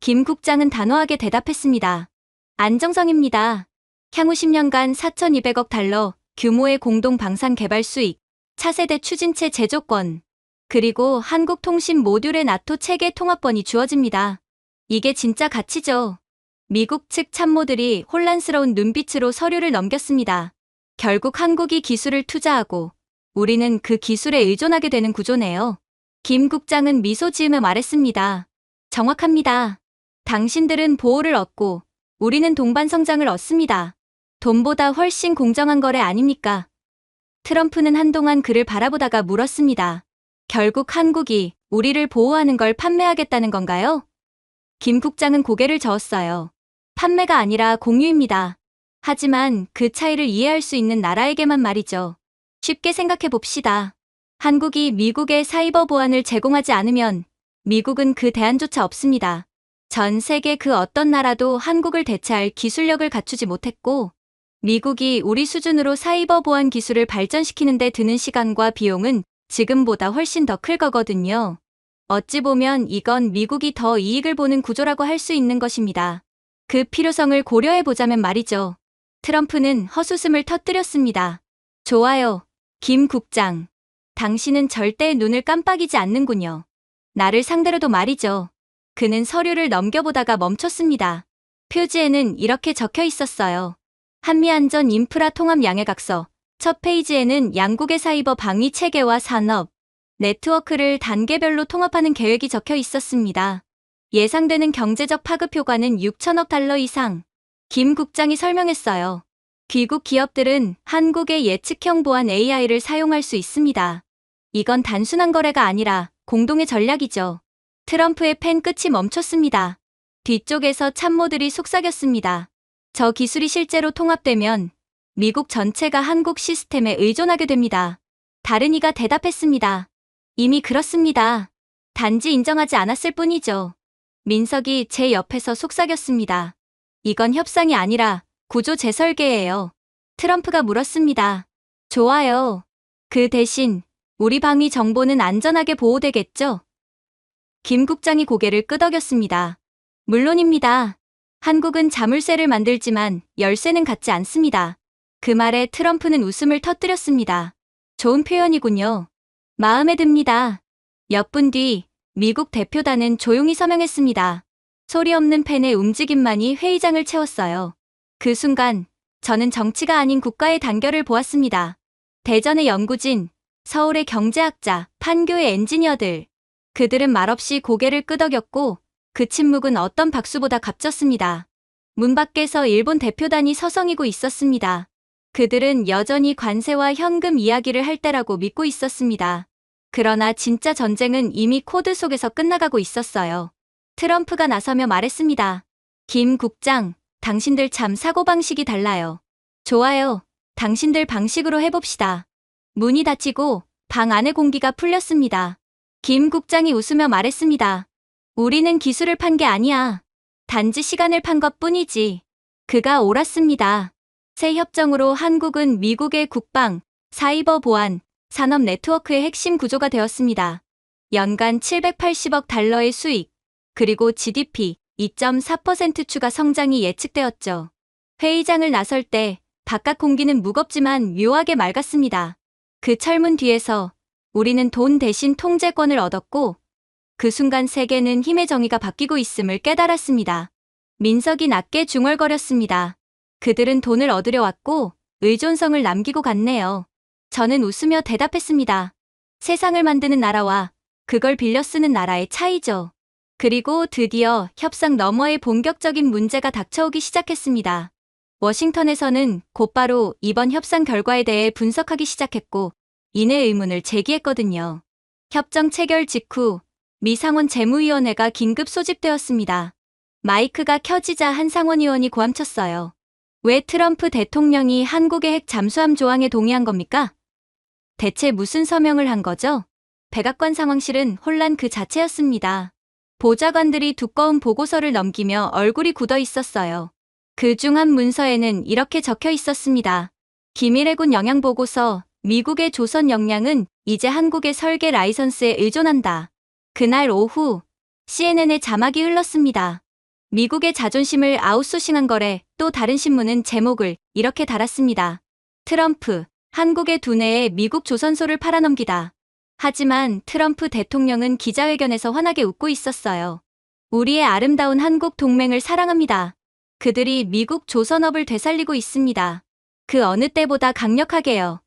Speaker 1: 김 국장은 단호하게 대답했습니다. 안정성입니다. 향후 10년간 4,200억 달러 규모의 공동 방산 개발 수익, 차세대 추진체 제조권, 그리고 한국 통신 모듈의 나토 체계 통합권이 주어집니다. 이게 진짜 가치죠. 미국 측 참모들이 혼란스러운 눈빛으로 서류를 넘겼습니다. 결국 한국이 기술을 투자하고 우리는 그 기술에 의존하게 되는 구조네요. 김 국장은 미소 지으며 말했습니다. 정확합니다. 당신들은 보호를 얻고 우리는 동반 성장을 얻습니다. 돈보다 훨씬 공정한 거래 아닙니까? 트럼프는 한동안 그를 바라보다가 물었습니다. 결국 한국이 우리를 보호하는 걸 판매하겠다는 건가요? 김 국장은 고개를 저었어요. 판매가 아니라 공유입니다. 하지만 그 차이를 이해할 수 있는 나라에게만 말이죠. 쉽게 생각해 봅시다. 한국이 미국의 사이버 보안을 제공하지 않으면 미국은 그 대안조차 없습니다. 전 세계 그 어떤 나라도 한국을 대체할 기술력을 갖추지 못했고 미국이 우리 수준으로 사이버 보안 기술을 발전시키는 데 드는 시간과 비용은 지금보다 훨씬 더 클 거거든요. 어찌 보면 이건 미국이 더 이익을 보는 구조라고 할 수 있는 것입니다. 그 필요성을 고려해 보자면 말이죠. 트럼프는 헛웃음을 터뜨렸습니다. 좋아요, 김 국장. 당신은 절대 눈을 깜빡이지 않는군요. 나를 상대로도 말이죠. 그는 서류를 넘겨보다가 멈췄습니다. 표지에는 이렇게 적혀 있었어요. 한미안전 인프라 통합 양해각서. 첫 페이지에는 양국의 사이버 방위 체계와 산업, 네트워크를 단계별로 통합하는 계획이 적혀 있었습니다. 예상되는 경제적 파급 효과는 6천억 달러 이상. 김 국장이 설명했어요. 귀국 기업들은 한국의 예측형 보안 AI를 사용할 수 있습니다. 이건 단순한 거래가 아니라 공동의 전략이죠. 트럼프의 펜 끝이 멈췄습니다. 뒤쪽에서 참모들이 속삭였습니다. 저 기술이 실제로 통합되면 미국 전체가 한국 시스템에 의존하게 됩니다. 다른 이가 대답했습니다. 이미 그렇습니다. 단지 인정하지 않았을 뿐이죠. 민석이 제 옆에서 속삭였습니다. 이건 협상이 아니라 구조 재설계예요. 트럼프가 물었습니다. 좋아요. 그 대신 우리 방위 정보는 안전하게 보호되겠죠? 김 국장이 고개를 끄덕였습니다. 물론입니다. 한국은 자물쇠를 만들지만 열쇠는 갖지 않습니다. 그 말에 트럼프는 웃음을 터뜨렸습니다. 좋은 표현이군요. 마음에 듭니다. 몇 분 뒤 미국 대표단은 조용히 서명했습니다. 소리 없는 펜의 움직임만이 회의장을 채웠어요. 그 순간 저는 정치가 아닌 국가의 단결을 보았습니다. 대전의 연구진, 서울의 경제학자, 판교의 엔지니어들. 그들은 말없이 고개를 끄덕였고 그 침묵은 어떤 박수보다 값졌습니다. 문 밖에서 일본 대표단이 서성이고 있었습니다. 그들은 여전히 관세와 현금 이야기를 할 때라고 믿고 있었습니다. 그러나 진짜 전쟁은 이미 코드 속에서 끝나가고 있었어요. 트럼프가 나서며 말했습니다. 김 국장, 당신들 참 사고방식이 달라요. 좋아요. 당신들 방식으로 해봅시다. 문이 닫히고 방 안의 공기가 풀렸습니다. 김 국장이 웃으며 말했습니다. 우리는 기술을 판 게 아니야. 단지 시간을 판 것뿐이지. 그가 옳았습니다. 새 협정으로 한국은 미국의 국방, 사이버 보안, 산업 네트워크의 핵심 구조가 되었습니다. 연간 780억 달러의 수익, 그리고 GDP 2.4% 추가 성장이 예측되었죠. 회의장을 나설 때 바깥 공기는 무겁지만 묘하게 맑았습니다. 그 철문 뒤에서 우리는 돈 대신 통제권을 얻었고 그 순간 세계는 힘의 정의가 바뀌고 있음을 깨달았습니다. 민석이 낮게 중얼거렸습니다. 그들은 돈을 얻으려 왔고 의존성을 남기고 갔네요. 저는 웃으며 대답했습니다. 세상을 만드는 나라와 그걸 빌려 쓰는 나라의 차이죠. 그리고 드디어 협상 너머의 본격적인 문제가 닥쳐오기 시작했습니다. 워싱턴에서는 곧바로 이번 협상 결과에 대해 분석하기 시작했고 이내 의문을 제기했거든요. 협정 체결 직후 미 상원 재무위원회가 긴급 소집되었습니다. 마이크가 켜지자 한 상원의원이 고함쳤어요. 왜 트럼프 대통령이 한국의 핵 잠수함 조항에 동의한 겁니까? 대체 무슨 서명을 한 거죠? 백악관 상황실은 혼란 그 자체였습니다. 보좌관들이 두꺼운 보고서를 넘기며 얼굴이 굳어 있었어요. 그 중 한 문서에는 이렇게 적혀 있었습니다. 기밀해군 영향보고서, 미국의 조선 역량은 이제 한국의 설계 라이선스에 의존한다. 그날 오후 CNN의 자막이 흘렀습니다. 미국의 자존심을 아웃소싱한 거래. 또 다른 신문은 제목을 이렇게 달았습니다. 트럼프, 한국의 두뇌에 미국 조선소를 팔아넘기다. 하지만 트럼프 대통령은 기자회견에서 환하게 웃고 있었어요. 우리의 아름다운 한국 동맹을 사랑합니다. 그들이 미국 조선업을 되살리고 있습니다. 그 어느 때보다 강력하게요.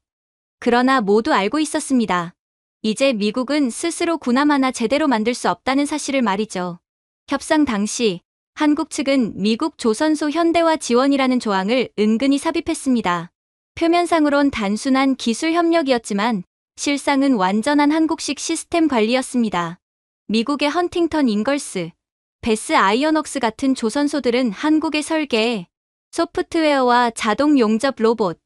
Speaker 1: 그러나 모두 알고 있었습니다. 이제 미국은 스스로 군함 하나 제대로 만들 수 없다는 사실을 말이죠. 협상 당시 한국 측은 미국 조선소 현대화 지원이라는 조항을 은근히 삽입했습니다. 표면상으론 단순한 기술 협력이었지만 실상은 완전한 한국식 시스템 관리였습니다. 미국의 헌팅턴 잉걸스, 베스 아이언웍스 같은 조선소들은 한국의 설계, 소프트웨어와 자동 용접 로봇,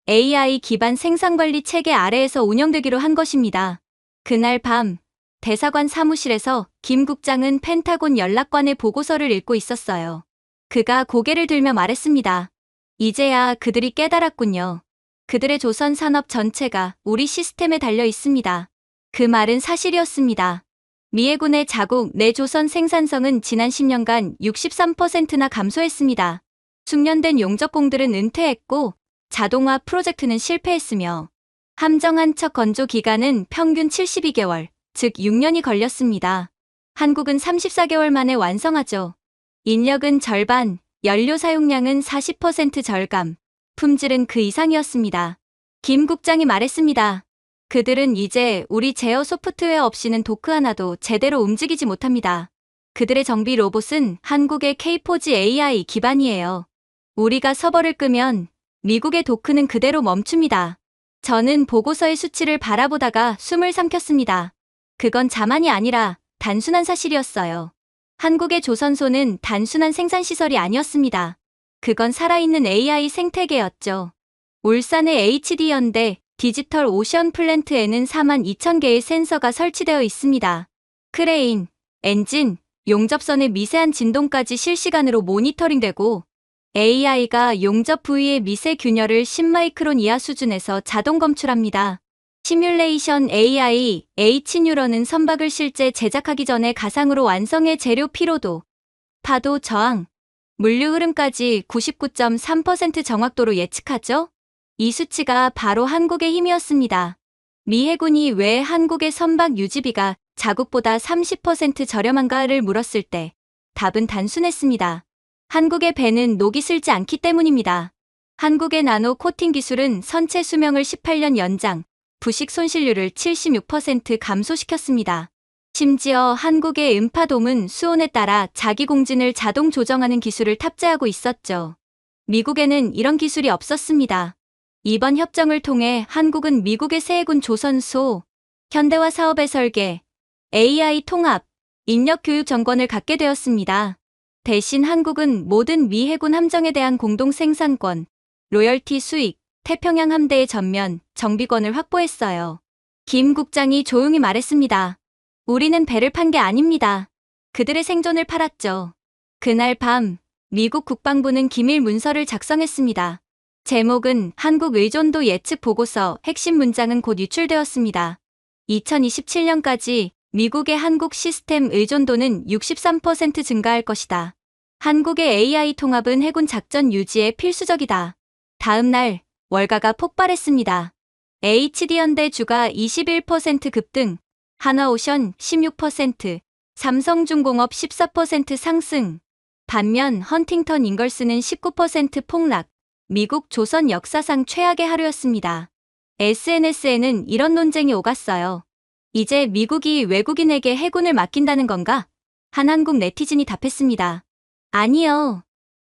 Speaker 1: AI 기반 생산관리 체계 아래에서 운영되기로 한 것입니다. 그날 밤 대사관 사무실에서 김 국장은 펜타곤 연락관의 보고서를 읽고 있었어요. 그가 고개를 들며 말했습니다. 이제야 그들이 깨달았군요. 그들의 조선 산업 전체가 우리 시스템에 달려 있습니다. 그 말은 사실이었습니다. 미 해군의 자국 내 조선 생산성은 지난 10년간 63%나 감소했습니다. 숙련된 용접공들은 은퇴했고 자동화 프로젝트는 실패했으며 함정 한 척 건조 기간은 평균 72개월, 즉 6년이 걸렸습니다. 한국은 34개월 만에 완성하죠. 인력은 절반, 연료 사용량은 40% 절감, 품질은 그 이상이었습니다. 김 국장이 말했습니다. 그들은 이제 우리 제어 소프트웨어 없이는 도크 하나도 제대로 움직이지 못합니다. 그들의 정비 로봇은 한국의 K4G AI 기반이에요. 우리가 서버를 끄면 미국의 도크는 그대로 멈춥니다. 저는 보고서의 수치를 바라보다가 숨을 삼켰습니다. 그건 자만이 아니라 단순한 사실이었어요. 한국의 조선소는 단순한 생산시설이 아니었습니다. 그건 살아있는 AI 생태계였죠. 울산의 HD현대 디지털 오션 플랜트에는 42,000개의 센서가 설치되어 있습니다. 크레인, 엔진, 용접선의 미세한 진동까지 실시간으로 모니터링되고 AI가 용접 부위의 미세 균열을 10마이크론 이하 수준에서 자동 검출합니다. 시뮬레이션 AI, H뉴런은 선박을 실제 제작하기 전에 가상으로 완성해 재료 피로도, 파도 저항, 물류 흐름까지 99.3% 정확도로 예측하죠? 이 수치가 바로 한국의 힘이었습니다. 미 해군이 왜 한국의 선박 유지비가 자국보다 30% 저렴한가를 물었을 때 답은 단순했습니다. 한국의 배는 녹이 슬지 않기 때문입니다. 한국의 나노 코팅 기술은 선체 수명을 18년 연장, 부식 손실률을 76% 감소시켰습니다. 심지어 한국의 음파돔은 수온에 따라 자기 공진을 자동 조정하는 기술을 탑재하고 있었죠. 미국에는 이런 기술이 없었습니다. 이번 협정을 통해 한국은 미국의 새 해군 조선소, 현대화 사업의 설계, AI 통합, 인력 교육 전권을 갖게 되었습니다. 대신 한국은 모든 미 해군 함정에 대한 공동 생산권, 로열티 수익, 태평양 함대의 전면, 정비권을 확보했어요. 김 국장이 조용히 말했습니다. 우리는 배를 판 게 아닙니다. 그들의 생존을 팔았죠. 그날 밤, 미국 국방부는 기밀 문서를 작성했습니다. 제목은 한국 의존도 예측 보고서, 핵심 문장은 곧 유출되었습니다. 2027년까지 미국의 한국 시스템 의존도는 63% 증가할 것이다. 한국의 AI 통합은 해군 작전 유지에 필수적이다. 다음 날, 월가가 폭발했습니다. HD현대 주가 21% 급등, 한화오션 16%, 삼성중공업 14% 상승. 반면 헌팅턴 인걸스는 19% 폭락, 미국 조선 역사상 최악의 하루였습니다. SNS에는 이런 논쟁이 오갔어요. 이제 미국이 외국인에게 해군을 맡긴다는 건가? 한 한국 네티즌이 답했습니다. 아니요.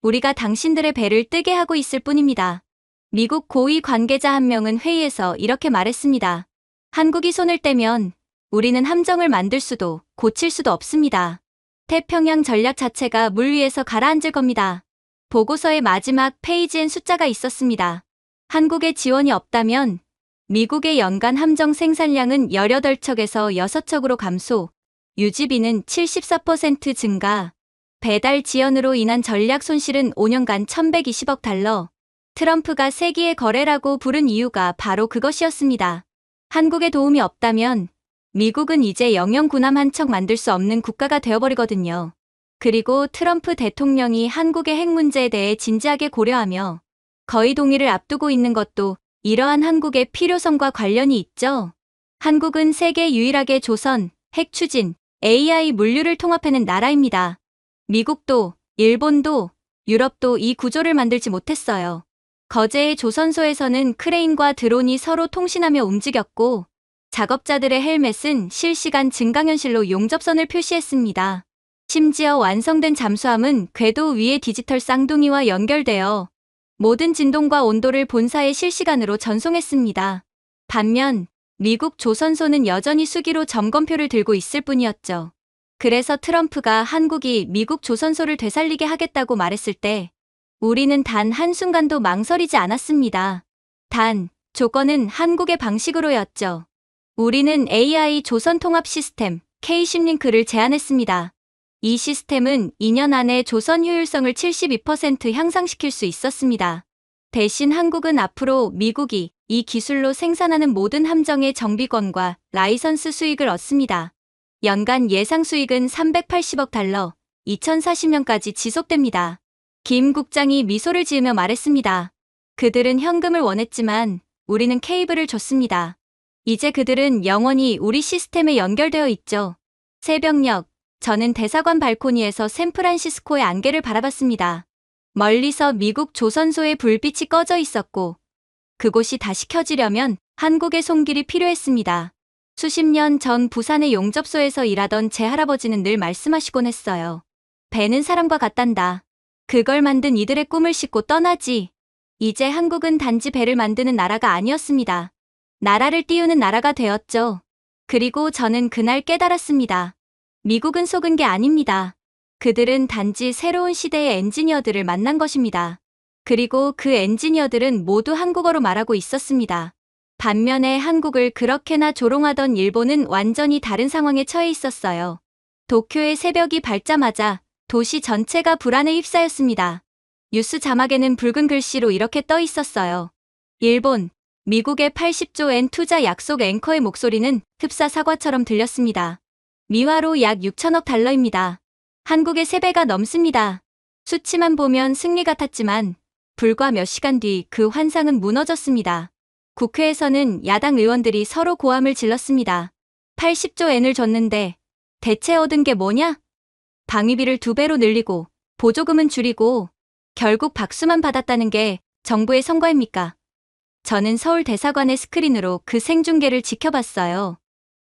Speaker 1: 우리가 당신들의 배를 뜨게 하고 있을 뿐입니다. 미국 고위 관계자 한 명은 회의에서 이렇게 말했습니다. 한국이 손을 떼면 우리는 함정을 만들 수도 고칠 수도 없습니다. 태평양 전략 자체가 물 위에서 가라앉을 겁니다. 보고서의 마지막 페이지엔 숫자가 있었습니다. 한국의 지원이 없다면 미국의 연간 함정 생산량은 18척에서 6척으로 감소, 유지비는 74% 증가, 배달 지연으로 인한 전략 손실은 5년간 1120억 달러. 트럼프가 세기의 거래라고 부른 이유가 바로 그것이었습니다. 한국의 도움이 없다면 미국은 이제 영영 군함 한 척 만들 수 없는 국가가 되어버리거든요. 그리고 트럼프 대통령이 한국의 핵 문제에 대해 진지하게 고려하며 거의 동의를 앞두고 있는 것도 이러한 한국의 필요성과 관련이 있죠. 한국은 세계 유일하게 조선, 핵 추진, AI 물류를 통합해낸 나라입니다. 미국도, 일본도, 유럽도 이 구조를 만들지 못했어요. 거제의 조선소에서는 크레인과 드론이 서로 통신하며 움직였고, 작업자들의 헬멧은 실시간 증강현실로 용접선을 표시했습니다. 심지어 완성된 잠수함은 궤도 위의 디지털 쌍둥이와 연결되어 모든 진동과 온도를 본사에 실시간으로 전송했습니다. 반면 미국 조선소는 여전히 수기로 점검표를 들고 있을 뿐이었죠. 그래서 트럼프가 한국이 미국 조선소를 되살리게 하겠다고 말했을 때 우리는 단 한순간도 망설이지 않았습니다. 단, 조건은 한국의 방식으로였죠. 우리는 AI 조선 통합 시스템 K10링크를 제안했습니다. 이 시스템은 2년 안에 조선 효율성을 72% 향상시킬 수 있었습니다. 대신 한국은 앞으로 미국이 이 기술로 생산하는 모든 함정의 정비권과 라이선스 수익을 얻습니다. 연간 예상 수익은 380억 달러, 2040년까지 지속됩니다. 김 국장이 미소를 지으며 말했습니다. 그들은 현금을 원했지만 우리는 케이블을 줬습니다. 이제 그들은 영원히 우리 시스템에 연결되어 있죠. 새벽녘, 저는 대사관 발코니에서 샌프란시스코의 안개를 바라봤습니다. 멀리서 미국 조선소의 불빛이 꺼져 있었고 그곳이 다시 켜지려면 한국의 손길이 필요했습니다. 수십 년 전 부산의 용접소에서 일하던 제 할아버지는 늘 말씀하시곤 했어요. 배는 사람과 같단다. 그걸 만든 이들의 꿈을 싣고 떠나지. 이제 한국은 단지 배를 만드는 나라가 아니었습니다. 나라를 띄우는 나라가 되었죠. 그리고 저는 그날 깨달았습니다. 미국은 속은 게 아닙니다. 그들은 단지 새로운 시대의 엔지니어들을 만난 것입니다. 그리고 그 엔지니어들은 모두 한국어로 말하고 있었습니다. 반면에 한국을 그렇게나 조롱하던 일본은 완전히 다른 상황에 처해 있었어요. 도쿄의 새벽이 밝자마자 도시 전체가 불안에 휩싸였습니다. 뉴스 자막에는 붉은 글씨로 이렇게 떠 있었어요. 일본, 미국의 80조 엔 투자 약속 앵커의 목소리는 흡사 사과처럼 들렸습니다. 미화로 약 6천억 달러입니다. 한국의 3배가 넘습니다. 수치만 보면 승리 같았지만 불과 몇 시간 뒤 그 환상은 무너졌습니다. 국회에서는 야당 의원들이 서로 고함을 질렀습니다. 80조 엔을 줬는데 대체 얻은 게 뭐냐? 방위비를 2배로 늘리고 보조금은 줄이고 결국 박수만 받았다는 게 정부의 성과입니까? 저는 서울 대사관의 스크린으로 그 생중계를 지켜봤어요.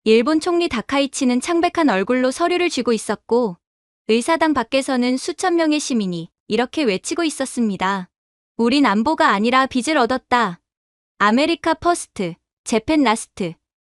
Speaker 1: 일본 총리 다카이치는 창백한 얼굴로 서류를 쥐고 있었고 의사당 밖에서는 수천 명의 시민이 이렇게 외치고 있었습니다. 우린 안보가 아니라 빚을 얻었다. 아메리카 퍼스트, 재팬 라스트.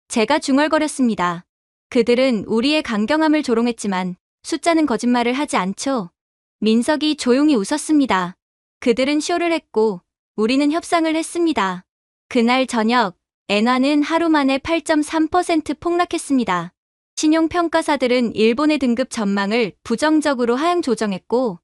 Speaker 1: 제가 중얼거렸습니다. 그들은 우리의 강경함을 조롱했지만 숫자는 거짓말을 하지 않죠. 민석이 조용히 웃었습니다. 그들은 쇼를 했고 우리는 협상을 했습니다. 그날 저녁 엔화는 하루 만에 8.3% 폭락했습니다. 신용평가사들은 일본의 등급 전망을 부정적으로 하향 조정했고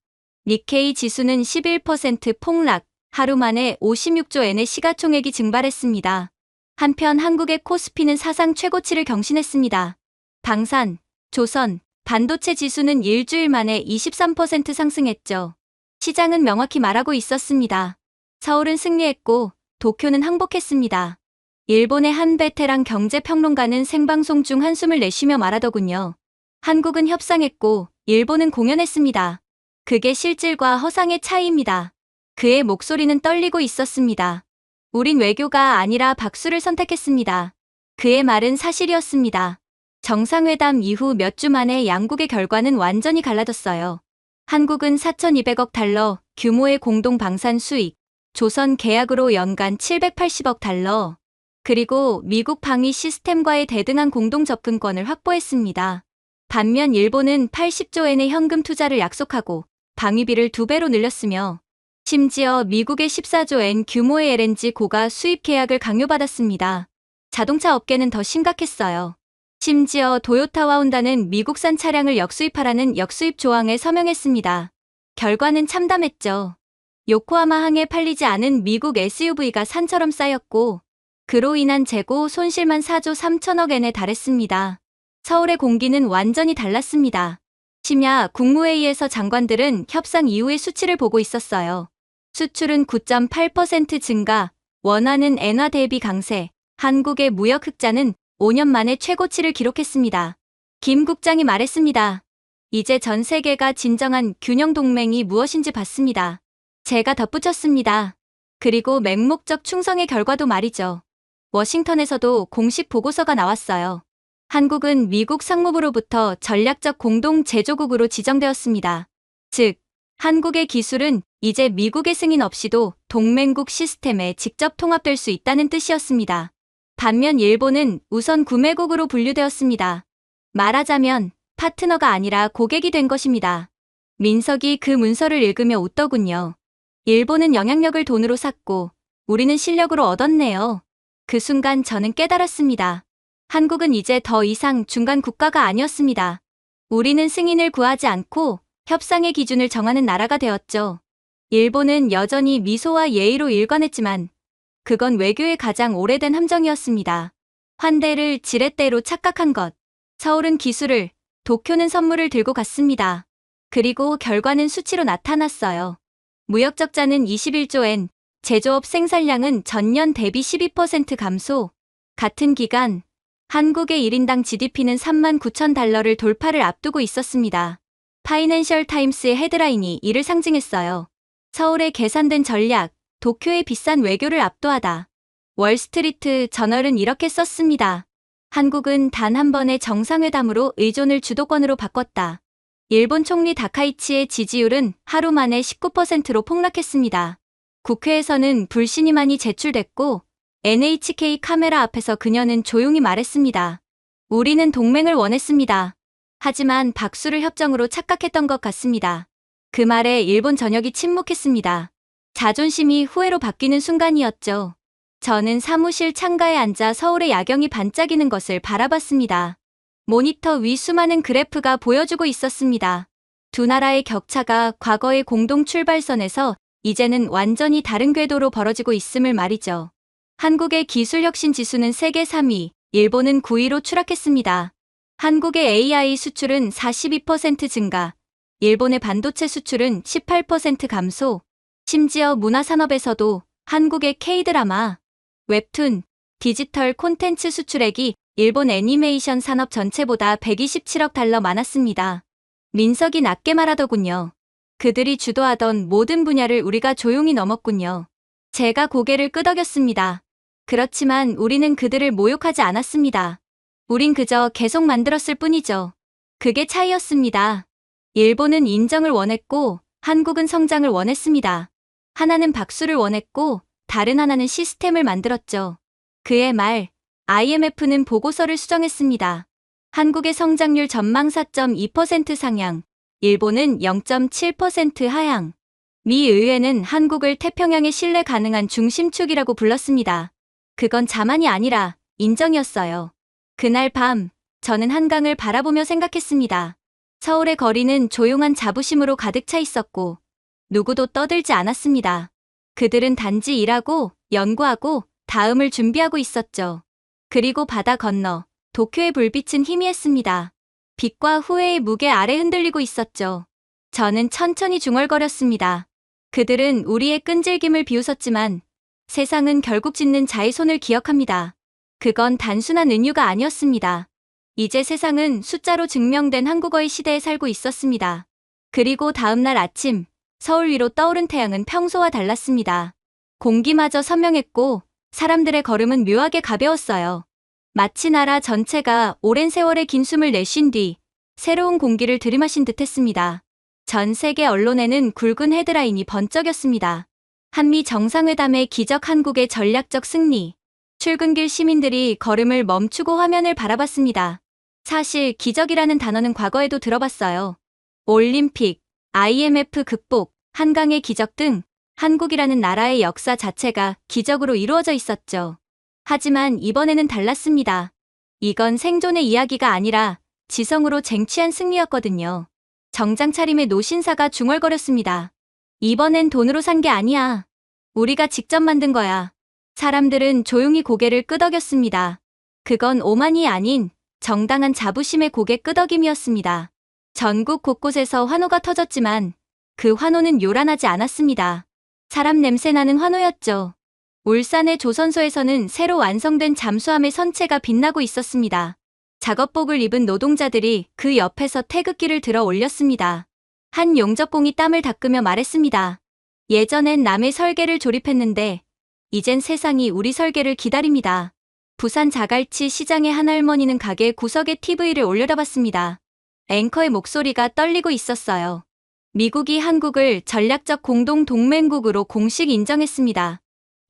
Speaker 1: 니케이 지수는 11% 폭락, 하루 만에 56조 엔의 시가총액이 증발했습니다. 한편 한국의 코스피는 사상 최고치를 경신했습니다. 방산, 조선, 반도체 지수는 일주일 만에 23% 상승했죠. 시장은 명확히 말하고 있었습니다. 서울은 승리했고 도쿄는 항복했습니다. 일본의 한 베테랑 경제평론가는 생방송 중 한숨을 내쉬며 말하더군요. 한국은 협상했고 일본은 공연했습니다. 그게 실질과 허상의 차이입니다. 그의 목소리는 떨리고 있었습니다. 우린 외교가 아니라 박수를 선택했습니다. 그의 말은 사실이었습니다. 정상회담 이후 몇 주 만에 양국의 결과는 완전히 갈라졌어요. 한국은 4,200억 달러 규모의 공동 방산 수익, 조선 계약으로 연간 780억 달러, 그리고 미국 방위 시스템과의 대등한 공동 접근권을 확보했습니다. 반면 일본은 80조 엔의 현금 투자를 약속하고 방위비를 2배로 늘렸으며 심지어 미국의 14조 엔 규모의 LNG 고가 수입 계약을 강요받았습니다. 자동차 업계는 더 심각했어요. 심지어 도요타와 혼다는 미국산 차량을 역수입하라는 역수입 조항에 서명했습니다. 결과는 참담했죠. 요코하마 항에 팔리지 않은 미국 SUV가 산처럼 쌓였고 그로 인한 재고 손실만 4조 3천억 엔에 달했습니다. 서울의 공기는 완전히 달랐습니다. 심야 국무회의에서 장관들은 협상 이후의 수치를 보고 있었어요. 수출은 9.8% 증가, 원화는 엔화 대비 강세, 한국의 무역 흑자는 5년 만에 최고치를 기록했습니다. 김 국장이 말했습니다. 이제 전 세계가 진정한 균형 동맹이 무엇인지 봤습니다. 제가 덧붙였습니다. 그리고 맹목적 충성의 결과도 말이죠. 워싱턴에서도 공식 보고서가 나왔어요. 한국은 미국 상무부로부터 전략적 공동 제조국으로 지정되었습니다. 즉, 한국의 기술은 이제 미국의 승인 없이도 동맹국 시스템에 직접 통합될 수 있다는 뜻이었습니다. 반면 일본은 우선 구매국으로 분류되었습니다. 말하자면 파트너가 아니라 고객이 된 것입니다. 민석이 그 문서를 읽으며 웃더군요. 일본은 영향력을 돈으로 샀고 우리는 실력으로 얻었네요. 그 순간 저는 깨달았습니다. 한국은 이제 더 이상 중간 국가가 아니었습니다. 우리는 승인을 구하지 않고 협상의 기준을 정하는 나라가 되었죠. 일본은 여전히 미소와 예의로 일관했지만 그건 외교의 가장 오래된 함정이었습니다. 환대를 지렛대로 착각한 것. 서울은 기술을, 도쿄는 선물을 들고 갔습니다. 그리고 결과는 수치로 나타났어요. 무역 적자는 21조 엔, 제조업 생산량은 전년 대비 12% 감소. 같은 기간 한국의 1인당 GDP는 3만 9천 달러를 돌파를 앞두고 있었습니다. 파이낸셜 타임스의 헤드라인이 이를 상징했어요. 서울의 계산된 전략, 도쿄의 비싼 외교를 압도하다. 월스트리트 저널은 이렇게 썼습니다. 한국은 단 한 번의 정상회담으로 의존을 주도권으로 바꿨다. 일본 총리 다카이치의 지지율은 하루 만에 19%로 폭락했습니다. 국회에서는 불신임안이 제출됐고 NHK 카메라 앞에서 그녀는 조용히 말했습니다. 우리는 동맹을 원했습니다. 하지만 박수를 협정으로 착각했던 것 같습니다. 그 말에 일본 전역이 침묵했습니다. 자존심이 후회로 바뀌는 순간이었죠. 저는 사무실 창가에 앉아 서울의 야경이 반짝이는 것을 바라봤습니다. 모니터 위 수많은 그래프가 보여주고 있었습니다. 두 나라의 격차가 과거의 공동 출발선에서 이제는 완전히 다른 궤도로 벌어지고 있음을 말이죠. 한국의 기술혁신 지수는 세계 3위, 일본은 9위로 추락했습니다. 한국의 AI 수출은 42% 증가, 일본의 반도체 수출은 18% 감소, 심지어 문화산업에서도 한국의 K-드라마, 웹툰, 디지털 콘텐츠 수출액이 일본 애니메이션 산업 전체보다 127억 달러 많았습니다. 민석이 낮게 말하더군요. 그들이 주도하던 모든 분야를 우리가 조용히 넘었군요. 제가 고개를 끄덕였습니다. 그렇지만 우리는 그들을 모욕하지 않았습니다. 우린 그저 계속 만들었을 뿐이죠. 그게 차이였습니다. 일본은 인정을 원했고 한국은 성장을 원했습니다. 하나는 박수를 원했고 다른 하나는 시스템을 만들었죠. 그의 말, IMF는 보고서를 수정했습니다. 한국의 성장률 전망 4.2% 상향, 일본은 0.7% 하향. 미 의회는 한국을 태평양의 신뢰 가능한 중심축이라고 불렀습니다. 그건 자만이 아니라 인정이었어요. 그날 밤, 저는 한강을 바라보며 생각했습니다. 서울의 거리는 조용한 자부심으로 가득 차 있었고 누구도 떠들지 않았습니다. 그들은 단지 일하고 연구하고 다음을 준비하고 있었죠. 그리고 바다 건너 도쿄의 불빛은 희미했습니다. 빛과 후회의 무게 아래 흔들리고 있었죠. 저는 천천히 중얼거렸습니다. 그들은 우리의 끈질김을 비웃었지만 세상은 결국 짓는 자의 손을 기억합니다. 그건 단순한 은유가 아니었습니다. 이제 세상은 숫자로 증명된 한국어의 시대에 살고 있었습니다. 그리고 다음날 아침, 서울 위로 떠오른 태양은 평소와 달랐습니다. 공기마저 선명했고 사람들의 걸음은 묘하게 가벼웠어요. 마치 나라 전체가 오랜 세월의 긴 숨을 내쉰 뒤 새로운 공기를 들이마신 듯했습니다. 전 세계 언론에는 굵은 헤드라인이 번쩍였습니다. 한미 정상회담의 기적, 한국의 전략적 승리. 출근길 시민들이 걸음을 멈추고 화면을 바라봤습니다. 사실 기적이라는 단어는 과거에도 들어봤어요. 올림픽, IMF 극복, 한강의 기적 등 한국이라는 나라의 역사 자체가 기적으로 이루어져 있었죠. 하지만 이번에는 달랐습니다. 이건 생존의 이야기가 아니라 지성으로 쟁취한 승리였거든요. 정장 차림의 노신사가 중얼거렸습니다. 이번엔 돈으로 산 게 아니야. 우리가 직접 만든 거야. 사람들은 조용히 고개를 끄덕였습니다. 그건 오만이 아닌 정당한 자부심의 고개 끄덕임이었습니다. 전국 곳곳에서 환호가 터졌지만 그 환호는 요란하지 않았습니다. 사람 냄새나는 환호였죠. 울산의 조선소에서는 새로 완성된 잠수함의 선체가 빛나고 있었습니다. 작업복을 입은 노동자들이 그 옆에서 태극기를 들어 올렸습니다. 한 용접공이 땀을 닦으며 말했습니다. 예전엔 남의 설계를 조립했는데 이젠 세상이 우리 설계를 기다립니다. 부산 자갈치 시장의 한 할머니는 가게 구석에 TV를 올려다봤습니다. 앵커의 목소리가 떨리고 있었어요. 미국이 한국을 전략적 공동 동맹국으로 공식 인정했습니다.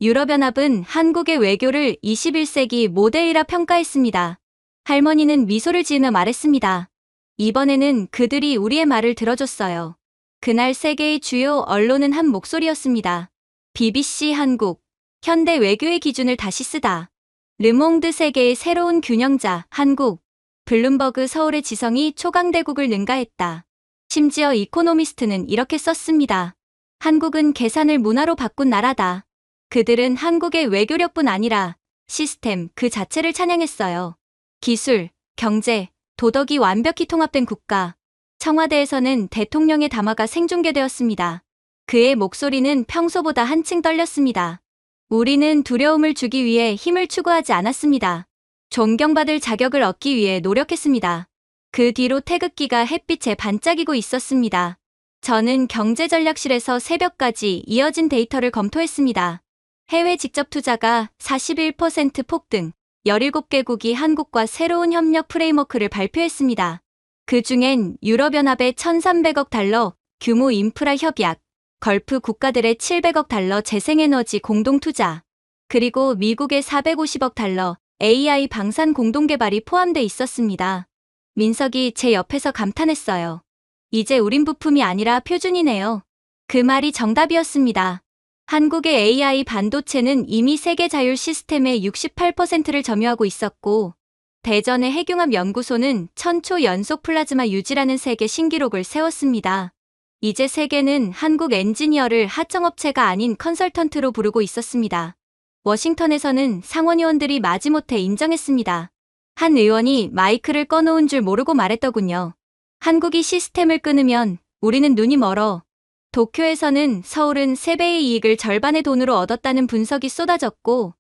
Speaker 1: 유럽연합은 한국의 외교를 21세기 모델이라 평가했습니다. 할머니는 미소를 지으며 말했습니다. 이번에는 그들이 우리의 말을 들어줬어요. 그날 세계의 주요 언론은 한 목소리였습니다. BBC 한국, 현대 외교의 기준을 다시 쓰다. 르몽드 세계의 새로운 균형자, 한국, 블룸버그 서울의 지성이 초강대국을 능가했다. 심지어 이코노미스트는 이렇게 썼습니다. 한국은 계산을 문화로 바꾼 나라다. 그들은 한국의 외교력뿐 아니라 시스템 그 자체를 찬양했어요. 기술, 경제, 도덕이 완벽히 통합된 국가. 청와대에서는 대통령의 담화가 생중계되었습니다. 그의 목소리는 평소보다 한층 떨렸습니다. 우리는 두려움을 주기 위해 힘을 추구하지 않았습니다. 존경받을 자격을 얻기 위해 노력했습니다. 그 뒤로 태극기가 햇빛에 반짝이고 있었습니다. 저는 경제전략실에서 새벽까지 이어진 데이터를 검토했습니다. 해외 직접 투자가 41% 폭등, 17개국이 한국과 새로운 협력 프레임워크를 발표했습니다. 그 중엔 유럽연합의 1,300억 달러 규모 인프라 협약, 걸프 국가들의 700억 달러 재생에너지 공동투자, 그리고 미국의 450억 달러 AI 방산 공동개발이 포함돼 있었습니다. 민석이 제 옆에서 감탄했어요. 이제 우린 부품이 아니라 표준이네요. 그 말이 정답이었습니다. 한국의 AI 반도체는 이미 세계 자율 시스템의 68%를 점유하고 있었고 대전의 핵융합연구소는 1000초 연속 플라즈마 유지라는 세계 신기록을 세웠습니다. 이제 세계는 한국 엔지니어를 하청업체가 아닌 컨설턴트로 부르고 있었습니다. 워싱턴에서는 상원의원들이 마지못해 인정했습니다. 한 의원이 마이크를 꺼놓은 줄 모르고 말했더군요. 한국이 시스템을 끊으면 우리는 눈이 멀어. 도쿄에서는 서울은 3배의 이익을 절반의 돈으로 얻었다는 분석이 쏟아졌고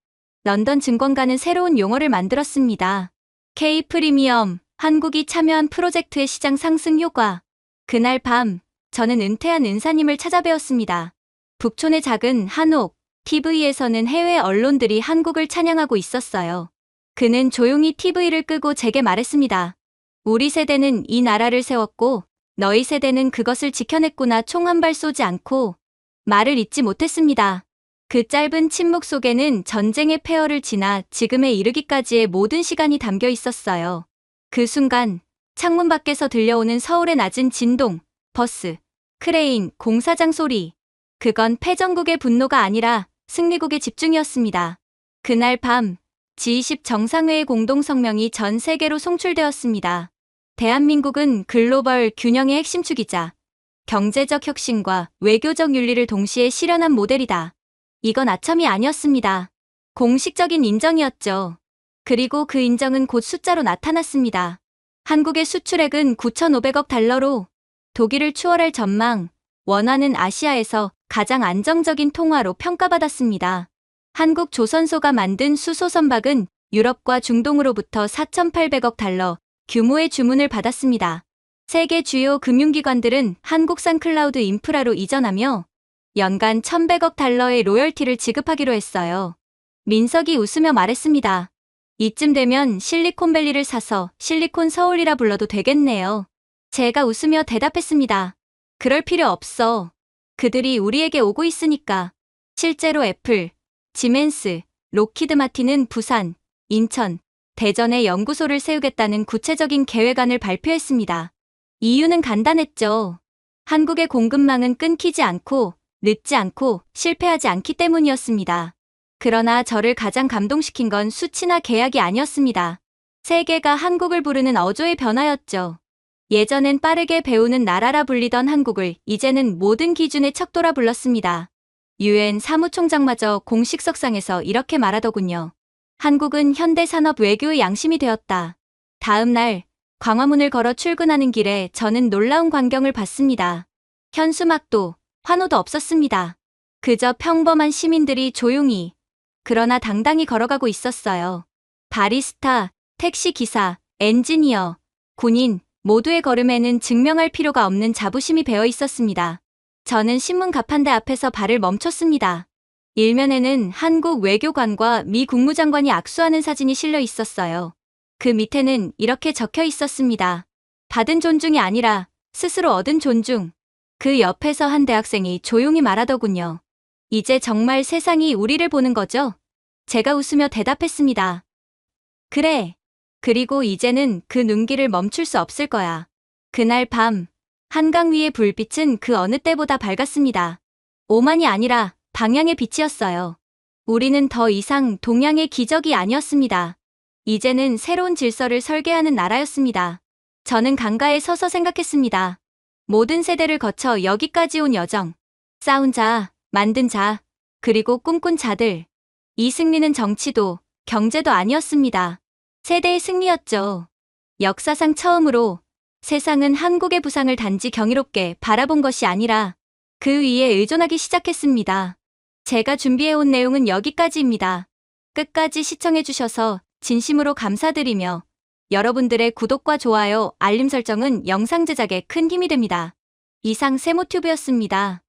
Speaker 1: 런던 증권가는 새로운 용어를 만들었습니다. K 프리미엄, 한국이 참여한 프로젝트의 시장 상승 효과. 그날 밤, 저는 은퇴한 은사님을 찾아뵈었습니다. 북촌의 작은 한옥, TV에서는 해외 언론들이 한국을 찬양하고 있었어요. 그는 조용히 TV를 끄고 제게 말했습니다. 우리 세대는 이 나라를 세웠고, 너희 세대는 그것을 지켜냈구나. 총 한 발 쏘지 않고 말을 잇지 못했습니다. 그 짧은 침묵 속에는 전쟁의 폐허를 지나 지금에 이르기까지의 모든 시간이 담겨 있었어요. 그 순간 창문 밖에서 들려오는 서울의 낮은 진동, 버스, 크레인, 공사장 소리. 그건 패전국의 분노가 아니라 승리국의 집중이었습니다. 그날 밤 G20 정상회의 공동성명이 전 세계로 송출되었습니다. 대한민국은 글로벌 균형의 핵심축이자 경제적 혁신과 외교적 윤리를 동시에 실현한 모델이다. 이건 아첨이 아니었습니다. 공식적인 인정이었죠. 그리고 그 인정은 곧 숫자로 나타났습니다. 한국의 수출액은 9,500억 달러로 독일을 추월할 전망, 원화는 아시아에서 가장 안정적인 통화로 평가받았습니다. 한국 조선소가 만든 수소 선박은 유럽과 중동으로부터 4,800억 달러 규모의 주문을 받았습니다. 세계 주요 금융기관들은 한국산 클라우드 인프라로 이전하며 연간 1,100억 달러의 로열티를 지급하기로 했어요. 민석이 웃으며 말했습니다. 이쯤 되면 실리콘밸리를 사서 실리콘 서울이라 불러도 되겠네요. 제가 웃으며 대답했습니다. 그럴 필요 없어. 그들이 우리에게 오고 있으니까. 실제로 애플, 지멘스, 록히드 마틴은 부산, 인천, 대전에 연구소를 세우겠다는 구체적인 계획안을 발표했습니다. 이유는 간단했죠. 한국의 공급망은 끊기지 않고 늦지 않고 실패하지 않기 때문이었습니다. 그러나 저를 가장 감동시킨 건 수치나 계약이 아니었습니다. 세계가 한국을 부르는 어조의 변화였죠. 예전엔 빠르게 배우는 나라라 불리던 한국을 이제는 모든 기준의 척도라 불렀습니다. UN 사무총장마저 공식석상에서 이렇게 말하더군요. 한국은 현대산업 외교의 양심이 되었다. 다음 날 광화문을 걸어 출근하는 길에 저는 놀라운 광경을 봤습니다. 현수막도 환호도 없었습니다. 그저 평범한 시민들이 조용히 그러나 당당히 걸어가고 있었어요. 바리스타, 택시기사, 엔지니어, 군인 모두의 걸음에는 증명할 필요가 없는 자부심이 배어 있었습니다. 저는 신문 가판대 앞에서 발을 멈췄습니다. 일면에는 한국 외교관과 미 국무장관이 악수하는 사진이 실려 있었어요. 그 밑에는 이렇게 적혀 있었습니다. 받은 존중이 아니라 스스로 얻은 존중. 그 옆에서 한 대학생이 조용히 말하더군요. 이제 정말 세상이 우리를 보는 거죠? 제가 웃으며 대답했습니다. 그래. 그리고 이제는 그 눈길을 멈출 수 없을 거야. 그날 밤 한강 위의 불빛은 그 어느 때보다 밝았습니다. 오만이 아니라 방향의 빛이었어요. 우리는 더 이상 동양의 기적이 아니었습니다. 이제는 새로운 질서를 설계하는 나라였습니다. 저는 강가에 서서 생각했습니다. 모든 세대를 거쳐 여기까지 온 여정. 싸운 자, 만든 자, 그리고 꿈꾼 자들. 이 승리는 정치도, 경제도 아니었습니다. 세대의 승리였죠. 역사상 처음으로 세상은 한국의 부상을 단지 경이롭게 바라본 것이 아니라 그 위에 의존하기 시작했습니다. 제가 준비해온 내용은 여기까지입니다. 끝까지 시청해주셔서 진심으로 감사드리며 여러분들의 구독과 좋아요, 알림 설정은 영상 제작에 큰 힘이 됩니다. 이상 세모튜브였습니다.